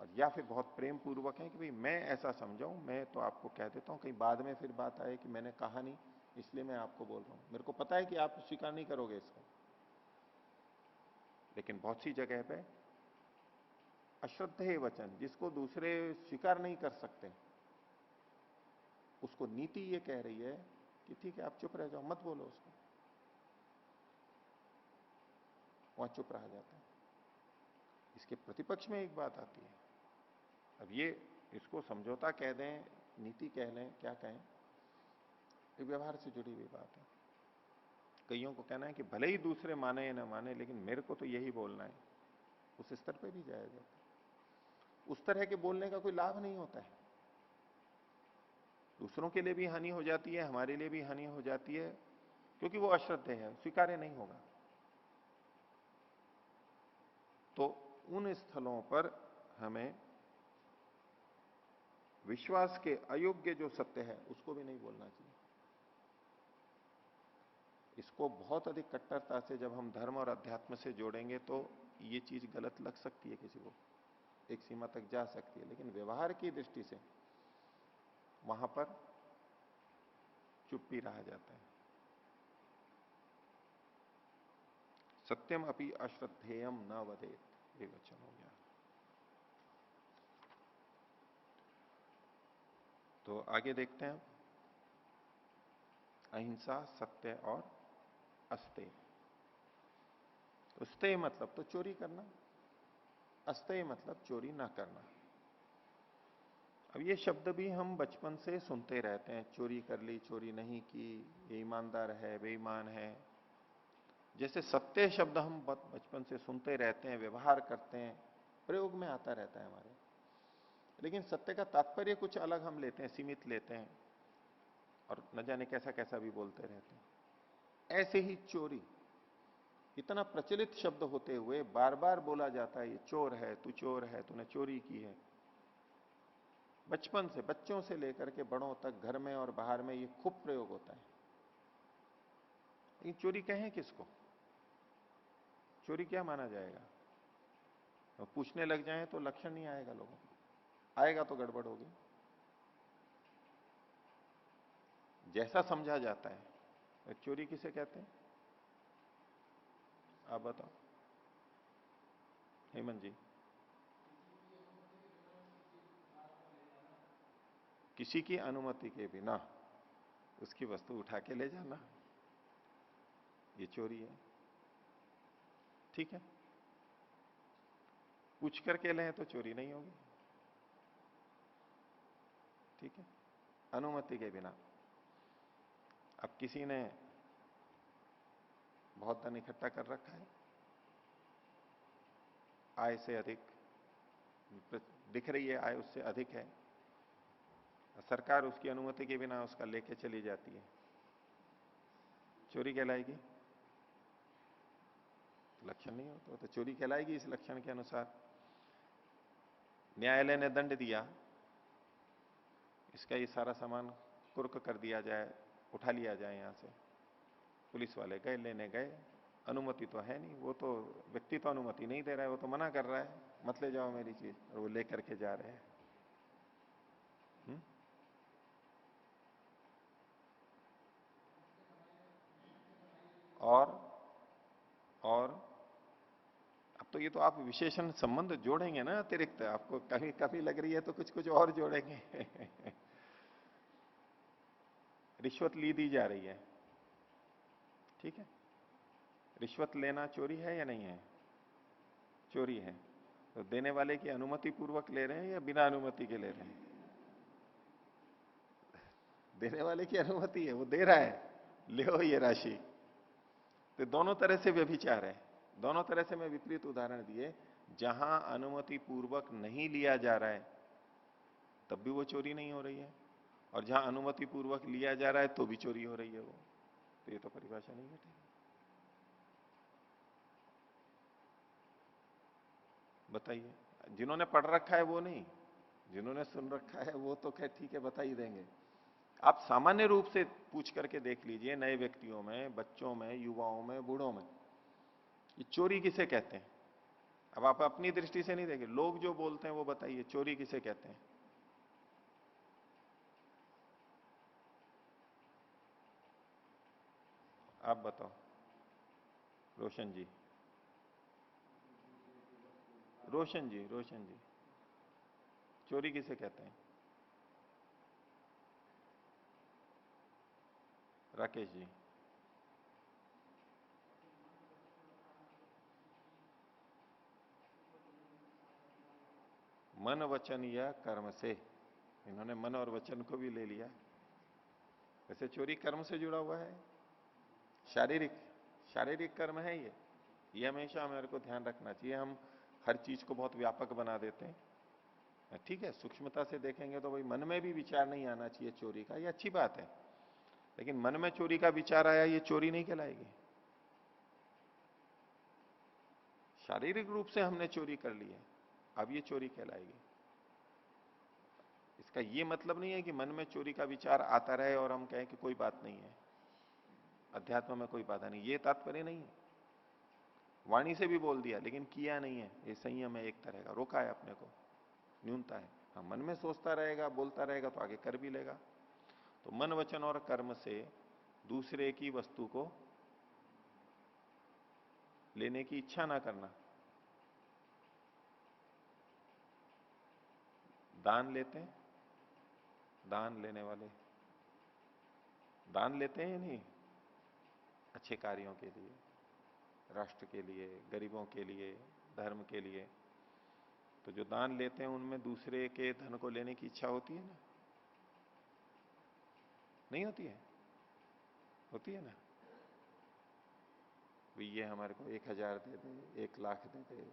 और या फिर बहुत प्रेम पूर्वक है कि भाई मैं ऐसा समझाऊं, मैं तो आपको कह देता हूं, कहीं बाद में फिर बात आए कि मैंने कहा नहीं इसलिए मैं आपको बोल रहा हूं, मेरे को पता है कि आप स्वीकार नहीं करोगे इसको। लेकिन बहुत सी जगह पे अश्रद्धेय वचन, जिसको दूसरे स्वीकार नहीं कर सकते, उसको नीति ये कह रही है कि ठीक है आप चुप रह जाओ, मत बोलो उसको, वहां चुप रहा जाता है। इसके प्रतिपक्ष में एक बात आती है, अब ये इसको समझौता कह दें, नीति कह लें, क्या कहें, ये व्यवहार से जुड़ी हुई बात है। कईयों को कहना है कि भले ही दूसरे माने या ना माने, लेकिन मेरे को तो यही बोलना है, उस स्तर पे भी जाया जाता है। उस तरह के बोलने का कोई लाभ नहीं होता है, दूसरों के लिए भी हानि हो जाती है, हमारे लिए भी हानि हो जाती है, क्योंकि वो अश्रद्धेय है, स्वीकार्य नहीं होगा। तो उन स्थलों पर हमें विश्वास के अयोग्य जो सत्य है उसको भी नहीं बोलना चाहिए। इसको बहुत अधिक कट्टरता से जब हम धर्म और अध्यात्म से जोड़ेंगे तो ये चीज गलत लग सकती है किसी को, एक सीमा तक जा सकती है, लेकिन व्यवहार की दृष्टि से वहां पर चुप भी रहा जाता है। सत्यम अपि अश्रद्धेयम न वदेत, ये वचन हो गया। तो आगे देखते हैं, अहिंसा, सत्य और अस्तेय। तो स्तेय मतलब तो चोरी करना, अस्तेय मतलब चोरी ना करना। अब ये शब्द भी हम बचपन से सुनते रहते हैं, चोरी कर ली, चोरी नहीं की, ये ईमानदार है, बेईमान है। जैसे सत्य शब्द हम बचपन से सुनते रहते हैं, व्यवहार करते हैं, प्रयोग में आता रहता है हमारे, लेकिन सत्य का तात्पर्य कुछ अलग हम लेते हैं, सीमित लेते हैं, और न जाने कैसा कैसा भी बोलते रहते हैं। ऐसे ही चोरी इतना प्रचलित शब्द होते हुए बार बार बोला जाता है, ये चोर है, तू चोर है, तूने चोरी की है। बचपन से, बच्चों से लेकर के बड़ों तक, घर में और बाहर में ये खूब प्रयोग होता है। ये चोरी कहें किसको? चोरी क्या माना जाएगा? तो पूछने लग जाए तो लक्षण नहीं आएगा लोगों को, आएगा तो गड़बड़ होगी। जैसा समझा जाता है। चोरी किसे कहते हैं आप बताओ हेमंत जी? किसी की अनुमति के बिना उसकी वस्तु उठा के ले जाना, ये चोरी है। ठीक है, पूछ करके लें तो चोरी नहीं होगी। ठीक है, अनुमति के बिना। अब किसी ने बहुत धन इकट्ठा कर रखा है, आय से अधिक दिख रही है, आय उससे अधिक है, सरकार उसकी अनुमति के बिना उसका लेके चली जाती है, चोरी कहलाएगी? लक्षण नहीं होता तो चोरी कहलाएगी इस लक्षण के अनुसार। न्यायालय ने दंड दिया, इसका ये सारा सामान कुर्क कर दिया जाए, उठा लिया जाए यहां से। पुलिस वाले गए, लेने गए, अनुमति तो है नहीं, वो तो व्यक्ति तो अनुमति नहीं दे रहा है, वो तो मना कर रहा है, मत ले जाओ मेरी चीज, और वो लेकर के जा रहे हैं। और अब तो ये तो आप विशेषण संबंध जोड़ेंगे ना अतिरिक्त, आपको कभी कभी लग रही है तो कुछ कुछ और जोड़ेंगे। रिश्वत ली दी जा रही है, ठीक है, रिश्वत लेना चोरी है या नहीं है? चोरी है। तो देने वाले की अनुमति पूर्वक ले रहे हैं या बिना अनुमति के ले रहे हैं? देने वाले की अनुमति है, वो दे रहा है, ले ये राशि। तो दोनों तरह से व्यभिचार है। दोनों तरह से मैं विपरीत उदाहरण दिए। जहां अनुमति पूर्वक नहीं लिया जा रहा है तब भी वो चोरी नहीं हो रही है, और जहां अनुमति पूर्वक लिया जा रहा है तो भी चोरी हो रही है वो, तो ये तो परिभाषा नहीं घटेगी। बताइए, जिन्होंने पढ़ रखा है वो नहीं, जिन्होंने सुन रखा है वो तो खैर ठीक है, बता ही देंगे। आप सामान्य रूप से पूछ करके देख लीजिए, नए व्यक्तियों में, बच्चों में, युवाओं में, बूढ़ों में, ये चोरी किसे कहते हैं? अब आप अपनी दृष्टि से नहीं देखें, लोग जो बोलते हैं वो बताइए, चोरी किसे कहते हैं? आप बताओ रोशन जी, रोशन जी, रोशन जी, चोरी किसे कहते हैं? राकेश जी? मन, वचन या कर्म से। इन्होंने मन और वचन को भी ले लिया। वैसे चोरी कर्म से जुड़ा हुआ है, शारीरिक शारीरिक कर्म है ये हमेशा हमारे को ध्यान रखना चाहिए। हम हर चीज को बहुत व्यापक बना देते हैं। ठीक है, सूक्ष्मता से देखेंगे तो भाई मन में भी विचार नहीं आना चाहिए चोरी का, ये अच्छी बात है, लेकिन मन में चोरी का विचार आया, ये चोरी नहीं कहलाएगी। शारीरिक रूप से हमने चोरी कर ली है, अब ये चोरी कहलाएगी। इसका ये मतलब नहीं है कि मन में चोरी का विचार आता रहे और हम कहें कि कोई बात नहीं है, अध्यात्म में कोई बाधा नहीं, ये तात्पर्य नहीं है। वाणी से भी बोल दिया लेकिन किया नहीं है, ये संयम है, एक तरह का रोका है अपने को, न्यूनता है। हाँ, मन में सोचता रहेगा, बोलता रहेगा तो आगे कर भी लेगा। तो मन, वचन और कर्म से दूसरे की वस्तु को लेने की इच्छा ना करना। दान लेते हैं, दान लेने वाले दान लेते हैं या नहीं? अच्छे कार्यों के लिए, राष्ट्र के लिए, गरीबों के लिए, धर्म के लिए। तो जो दान लेते हैं उनमें दूसरे के धन को लेने की इच्छा होती है ना? नहीं होती है? होती है ना? ये हमारे को 1000 दे दे, 1 लाख दे दे,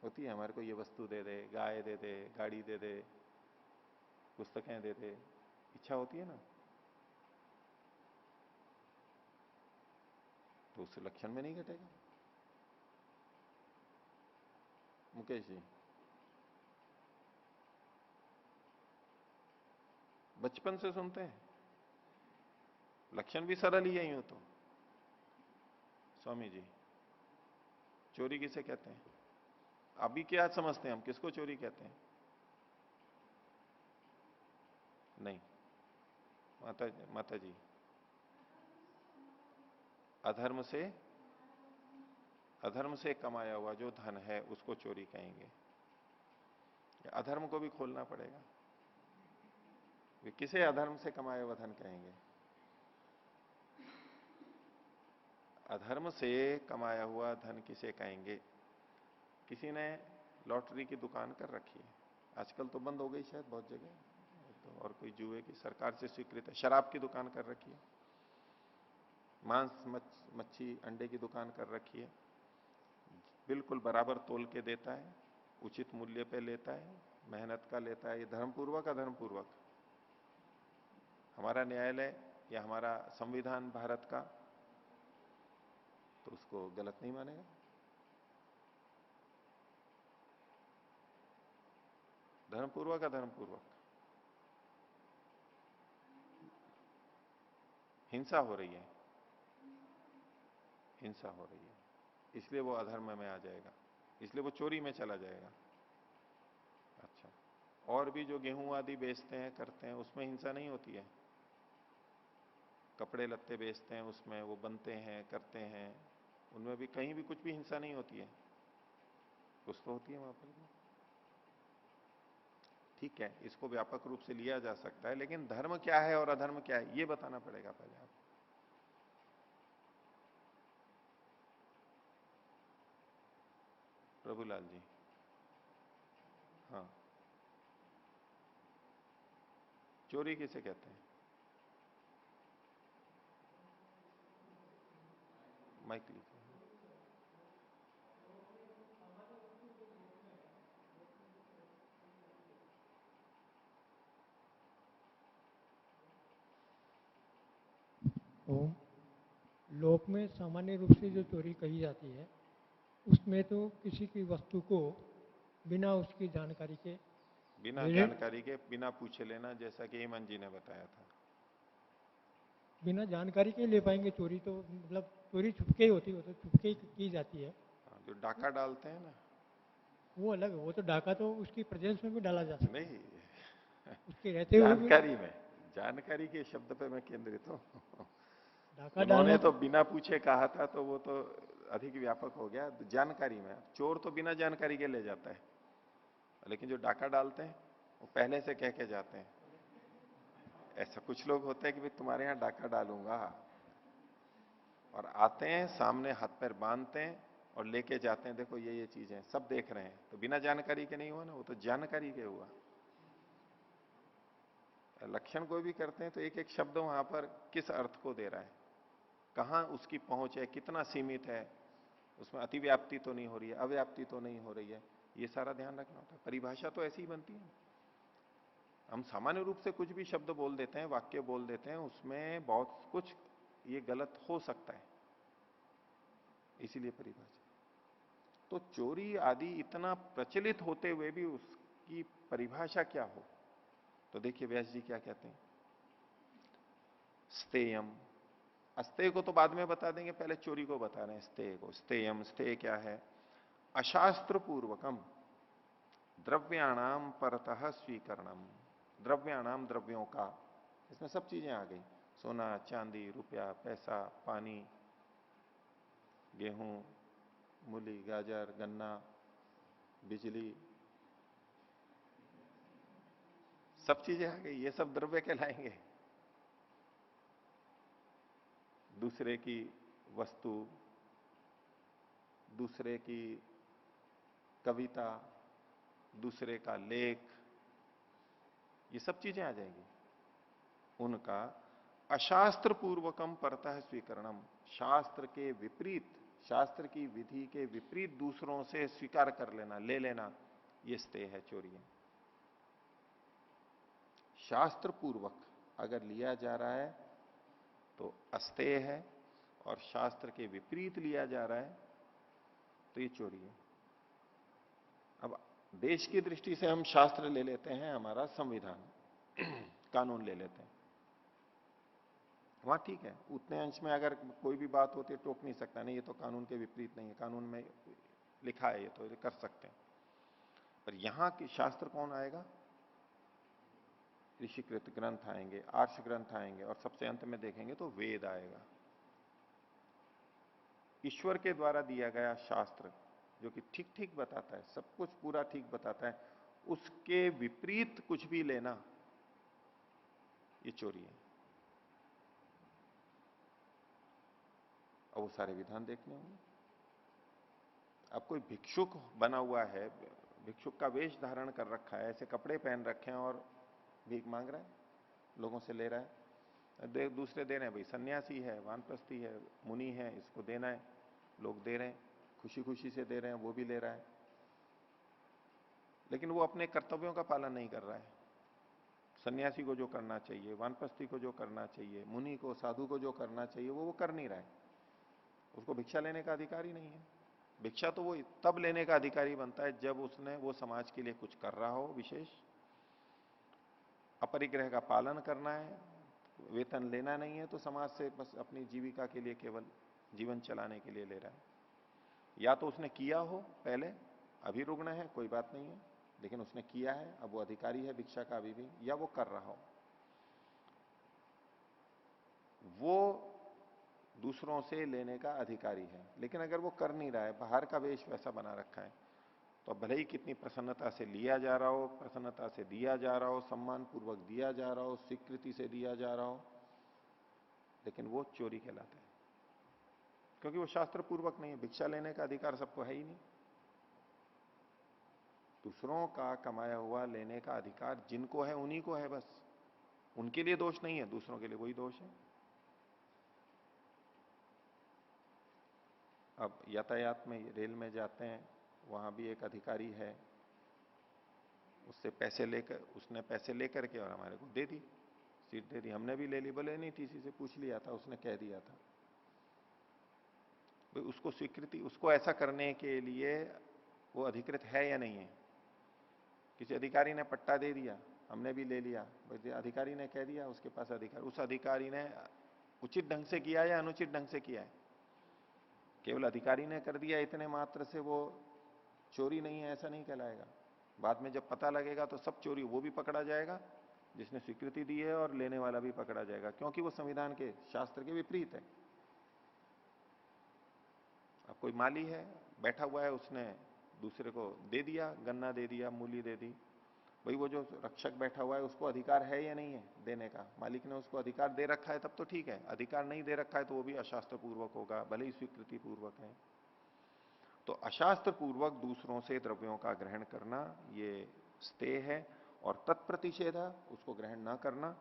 होती है हमारे को ये वस्तु दे दे, गाय दे दे, गाड़ी दे दे, पुस्तकें दे दे, इच्छा होती है ना? तो उस लक्षण में नहीं घटेगा। मुकेश जी, बचपन से सुनते हैं, लक्षण भी सरल ही है यूं तो। स्वामी जी, चोरी किसे कहते हैं? अभी क्या समझते हैं हम, किसको चोरी कहते हैं? नहीं माता जी, अधर्म से कमाया हुआ जो धन है उसको चोरी कहेंगे। अधर्म को भी खोलना पड़ेगा, वे किसे अधर्म से कमाया हुआ धन कहेंगे? अधर्म से कमाया हुआ धन किसे कहेंगे? किसी ने लॉटरी की दुकान कर रखी है, आजकल तो बंद हो गई शायद बहुत जगह, तो और कोई जुए की सरकार से स्वीकृत है, शराब की दुकान कर रखी है, मांस मच्छी अंडे की दुकान कर रखी है, बिल्कुल बराबर तोल के देता है, उचित मूल्य पे लेता है, मेहनत का लेता है, ये धर्मपूर्वक अधर्मपूर्वक? हमारा न्यायालय या हमारा संविधान भारत का तो उसको गलत नहीं मानेगा। धर्मपूर्वक अधर्मपूर्वक? हिंसा हो रही है, हिंसा हो रही है, इसलिए वो अधर्म में आ जाएगा, इसलिए वो चोरी में चला जाएगा। अच्छा, और भी जो गेहूं आदि बेचते हैं करते हैं उसमें हिंसा नहीं होती है? कपड़े लत्ते बेचते हैं उसमें वो बनते हैं करते हैं, उनमें भी कहीं भी कुछ भी हिंसा नहीं होती है? कुछ तो होती है वहां पर भी। ठीक है, इसको व्यापक रूप से लिया जा सकता है, लेकिन धर्म क्या है और अधर्म क्या है ये बताना पड़ेगा पहले आप। प्रभुलाल जी। हाँ, चोरी किसे कहते हैं? माइक लीजिए। तो लोक में सामान्य रूप से जो चोरी कही जाती है उसमें तो किसी की वस्तु को बिना उसकी जानकारी के, बिना जानकारी के, बिना पूछे लेना, जैसा कि ईमान जी ने बताया था। बिना जानकारी के ले पाएंगे चोरी, तो मतलब चोरी छुपके ही होती है, तो छुपके ही की जाती है। जो डाका डालते हैं ना, वो अलग है, वो तो डाका तो उसकी प्रेजेंस में भी डाला जा सकता है, नहीं उसके रहते हुए भी जानकारी में, जानकारी के शब्द पे मैं केंद्रित हूँ। डाका उन्होंने डालना। तो बिना पूछे कहा था तो वो तो अधिक व्यापक हो गया। जानकारी में चोर तो बिना जानकारी के ले जाता है, लेकिन जो डाका डालते हैं वो पहले से कह के जाते हैं। ऐसा कुछ लोग होते हैं कि भाई तुम्हारे यहां डाका डालूंगा, और आते हैं सामने हाथ पैर बांधते हैं और लेके जाते हैं, देखो ये चीजें सब देख रहे हैं, तो बिना जानकारी के नहीं हुआ ना, वो तो जानकारी के हुआ। लक्षण कोई भी करते हैं तो एक एक शब्द वहां पर किस अर्थ को दे रहा है, कहां उसकी पहुंच है, कितना सीमित है, उसमें अतिव्याप्ति तो नहीं हो रही है, अव्याप्ति तो नहीं हो रही है, ये सारा ध्यान रखना होता है। परिभाषा तो ऐसी ही बनती है। हम सामान्य रूप से कुछ भी शब्द बोल देते हैं, वाक्य बोल देते हैं, उसमें बहुत कुछ ये गलत हो सकता है, इसीलिए परिभाषा। तो चोरी आदि इतना प्रचलित होते हुए भी उसकी परिभाषा क्या हो? तो देखिए व्यास जी क्या कहते हैं, स्तेयम, अस्तेय को तो बाद में बता देंगे, पहले चोरी को बता रहे हैं, स्तेय को। स्तेयम, स्तेय क्या है? अशास्त्र पूर्वकम द्रव्याणाम परतः स्वीकरणम, द्रव्याणाम द्रव्यों का, इसमें सब चीजें आ गई, सोना चांदी रुपया पैसा पानी गेहूं मूली गाजर गन्ना बिजली, सब चीजें आ गई, ये सब द्रव्य कहलाएंगे। दूसरे की वस्तु, दूसरे की कविता, दूसरे का लेख, ये सब चीजें आ जाएंगी। उनका अशास्त्र पूर्वकम परतः स्वीकरणम, शास्त्र के विपरीत, शास्त्र की विधि के विपरीत दूसरों से स्वीकार कर लेना, ले लेना, ये स्तेय है, चोरी है। शास्त्र पूर्वक अगर लिया जा रहा है तो अस्तेय है, और शास्त्र के विपरीत लिया जा रहा है तो ये चोरी है। अब देश की दृष्टि से हम शास्त्र ले लेते हैं, हमारा संविधान कानून ले लेते हैं, वहां ठीक है, उतने अंश में अगर कोई भी बात होती है टोक नहीं सकता, नहीं ये तो कानून के विपरीत नहीं है, कानून में लिखा है ये तो ये कर सकते हैं। पर यहां के शास्त्र कौन आएगा? ऋषिकृत ग्रंथ आएंगे, आर्ष ग्रंथ आएंगे, और सबसे अंत में देखेंगे तो वेद आएगा। ईश्वर के द्वारा दिया गया शास्त्र जो कि ठीक ठीक बताता है, सब कुछ पूरा ठीक बताता है, उसके विपरीत कुछ भी लेना ये चोरी है। अब वो सारे विधान देखने होंगे। अब कोई भिक्षुक बना हुआ है, भिक्षुक का वेश धारण कर रखा है, ऐसे कपड़े पहन रखे हैं और भीख मांग रहा है, लोगों से ले रहा है, दूसरे दे रहे हैं, भाई सन्यासी है, वानप्रस्थी है, मुनि है, इसको देना है, लोग दे रहे हैं, खुशी खुशी से दे रहे हैं, वो भी ले रहा है, लेकिन वो अपने कर्तव्यों का पालन नहीं कर रहा है। सन्यासी को जो करना चाहिए, वानप्रस्थी को जो करना चाहिए, मुनि को, साधु को जो करना चाहिए, वो कर नहीं रहा है। उसको भिक्षा लेने का अधिकार ही नहीं है। भिक्षा तो वो तब लेने का अधिकारी बनता है जब उसने वो समाज के लिए कुछ कर रहा हो विशेष, अपरिग्रह का पालन करना है, वेतन लेना नहीं है, तो समाज से बस अपनी जीविका के लिए केवल जीवन चलाने के लिए ले रहा है। या तो उसने किया हो पहले, अभी रुग्ण है कोई बात नहीं है, लेकिन उसने किया है, अब वो अधिकारी है भिक्षा का अभी भी, या वो कर रहा हो, वो दूसरों से लेने का अधिकारी है। लेकिन अगर वो कर नहीं रहा है, बाहर का वेश वैसा बना रखा है, तो भले ही कितनी प्रसन्नता से लिया जा रहा हो, प्रसन्नता से दिया जा रहा हो, सम्मान पूर्वक दिया जा रहा हो, स्वीकृति से दिया जा रहा हो, लेकिन वो चोरी कहलाता है, क्योंकि वो शास्त्र पूर्वक नहीं है। भिक्षा लेने का अधिकार सबको है ही नहीं। दूसरों का कमाया हुआ लेने का अधिकार जिनको है उन्हीं को है, बस उनके लिए दोष नहीं है, दूसरों के लिए वही दोष है। अब यातायात में, रेल में जाते हैं, वहां भी एक अधिकारी है, उससे पैसे लेकर, उसने पैसे लेकर के और हमारे को दे दी, सीट दे दी, हमने भी ले ली, बोले नहीं टीसी से पूछ लिया था, उसने कह दिया था। भाई उसको स्वीकृति, उसको ऐसा करने के लिए वो अधिकृत है या नहीं है? किसी अधिकारी ने पट्टा दे दिया, हमने भी ले लिया, भाई अधिकारी ने कह दिया, उसके पास अधिकार, उस अधिकारी ने उचित ढंग से किया या अनुचित ढंग से किया है? केवल अधिकारी ने कर दिया इतने मात्र से वो चोरी नहीं है ऐसा नहीं कहलाएगा। बाद में जब पता लगेगा तो सब चोरी, वो भी पकड़ा जाएगा जिसने स्वीकृति दी है, और लेने वाला भी पकड़ा जाएगा, क्योंकि वो संविधान के, शास्त्र के विपरीत है। अब कोई माली है, बैठा हुआ है, उसने दूसरे को दे दिया, गन्ना दे दिया, मूली दे दी, भाई वो जो रक्षक बैठा हुआ है उसको अधिकार है या नहीं है देने का? मालिक ने उसको अधिकार दे रखा है तब तो ठीक है, अधिकार नहीं दे रखा है तो वो भी अशास्त्र पूर्वक होगा, भले ही स्वीकृति पूर्वक है। तो अशास्त्र पूर्वक दूसरों से द्रव्यों का ग्रहण करना ये स्ते है, और तत्प्रतिषेध उसको ग्रहण ना करना,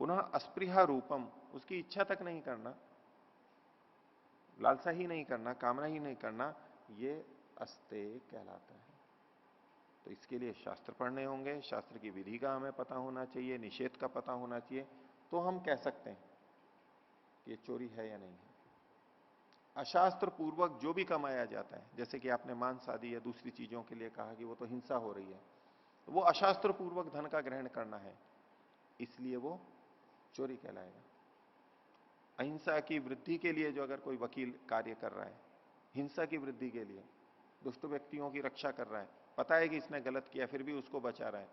पुनः अस्पृहा रूपम, उसकी इच्छा तक नहीं करना, लालसा ही नहीं करना, कामना ही नहीं करना, ये अस्ते कहलाता है। तो इसके लिए शास्त्र पढ़ने होंगे, शास्त्र की विधि का हमें पता होना चाहिए, निषेध का पता होना चाहिए, तो हम कह सकते हैं कि ये चोरी है या नहीं है। अशास्त्र पूर्वक जो भी कमाया जाता है, जैसे कि आपने मांस आदि या दूसरी चीजों के लिए कहा कि वो तो हिंसा हो रही है, तो वो अशास्त्र पूर्वक धन का ग्रहण करना है, इसलिए वो चोरी कहलाएगा। अहिंसा की वृद्धि के लिए जो अगर कोई वकील कार्य कर रहा है, हिंसा की वृद्धि के लिए दुष्ट व्यक्तियों की रक्षा कर रहा है, पता है कि इसने गलत किया फिर भी उसको बचा रहा है,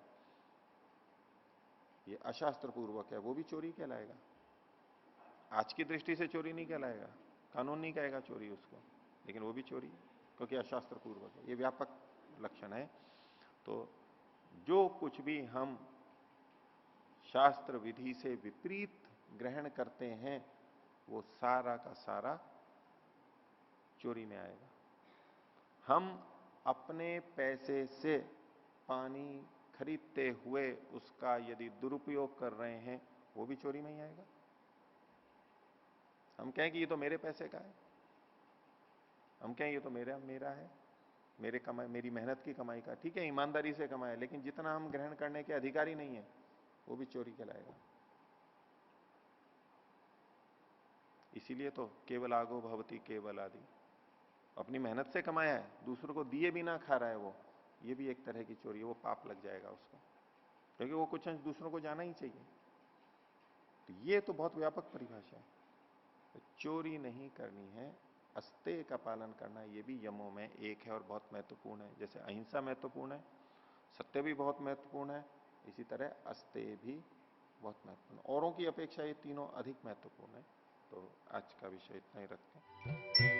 ये अशास्त्र पूर्वक है, वो भी चोरी कहलाएगा। आज की दृष्टि से चोरी नहीं कहलाएगा, कानून नहीं कहेगा चोरी उसको, लेकिन वो भी चोरी, क्योंकि अशास्त्र पूर्वक है। ये व्यापक लक्षण है। तो जो कुछ भी हम शास्त्र विधि से विपरीत ग्रहण करते हैं वो सारा का सारा चोरी में आएगा। हम अपने पैसे से पानी खरीदते हुए उसका यदि दुरुपयोग कर रहे हैं वो भी चोरी में ही आएगा। हम कहें कि ये तो मेरे पैसे का है, हम कहें ये तो मेरा है, मेरे कमाई, मेरी मेहनत की कमाई का, ठीक है ईमानदारी से कमाए, लेकिन जितना हम ग्रहण करने के अधिकारी नहीं है वो भी चोरी कहलाएगा। इसीलिए तो केवल आगो भवती केवल आदि, अपनी मेहनत से कमाया है, दूसरों को दिए भी ना खा रहा है वो, ये भी एक तरह की चोरी है, वो पाप लग जाएगा उसको, क्योंकि वो कुछ अंश दूसरों को जाना ही चाहिए। तो ये तो बहुत व्यापक परिभाषा है। तो चोरी नहीं करनी है, अस्तेय का पालन करना ये भी यमों में एक है और बहुत महत्वपूर्ण है। जैसे अहिंसा महत्वपूर्ण है, सत्य भी बहुत महत्वपूर्ण है, इसी तरह अस्तेय भी बहुत महत्वपूर्ण, औरों की अपेक्षा ये तीनों अधिक महत्वपूर्ण है। तो आज का विषय इतना ही रखते हैं।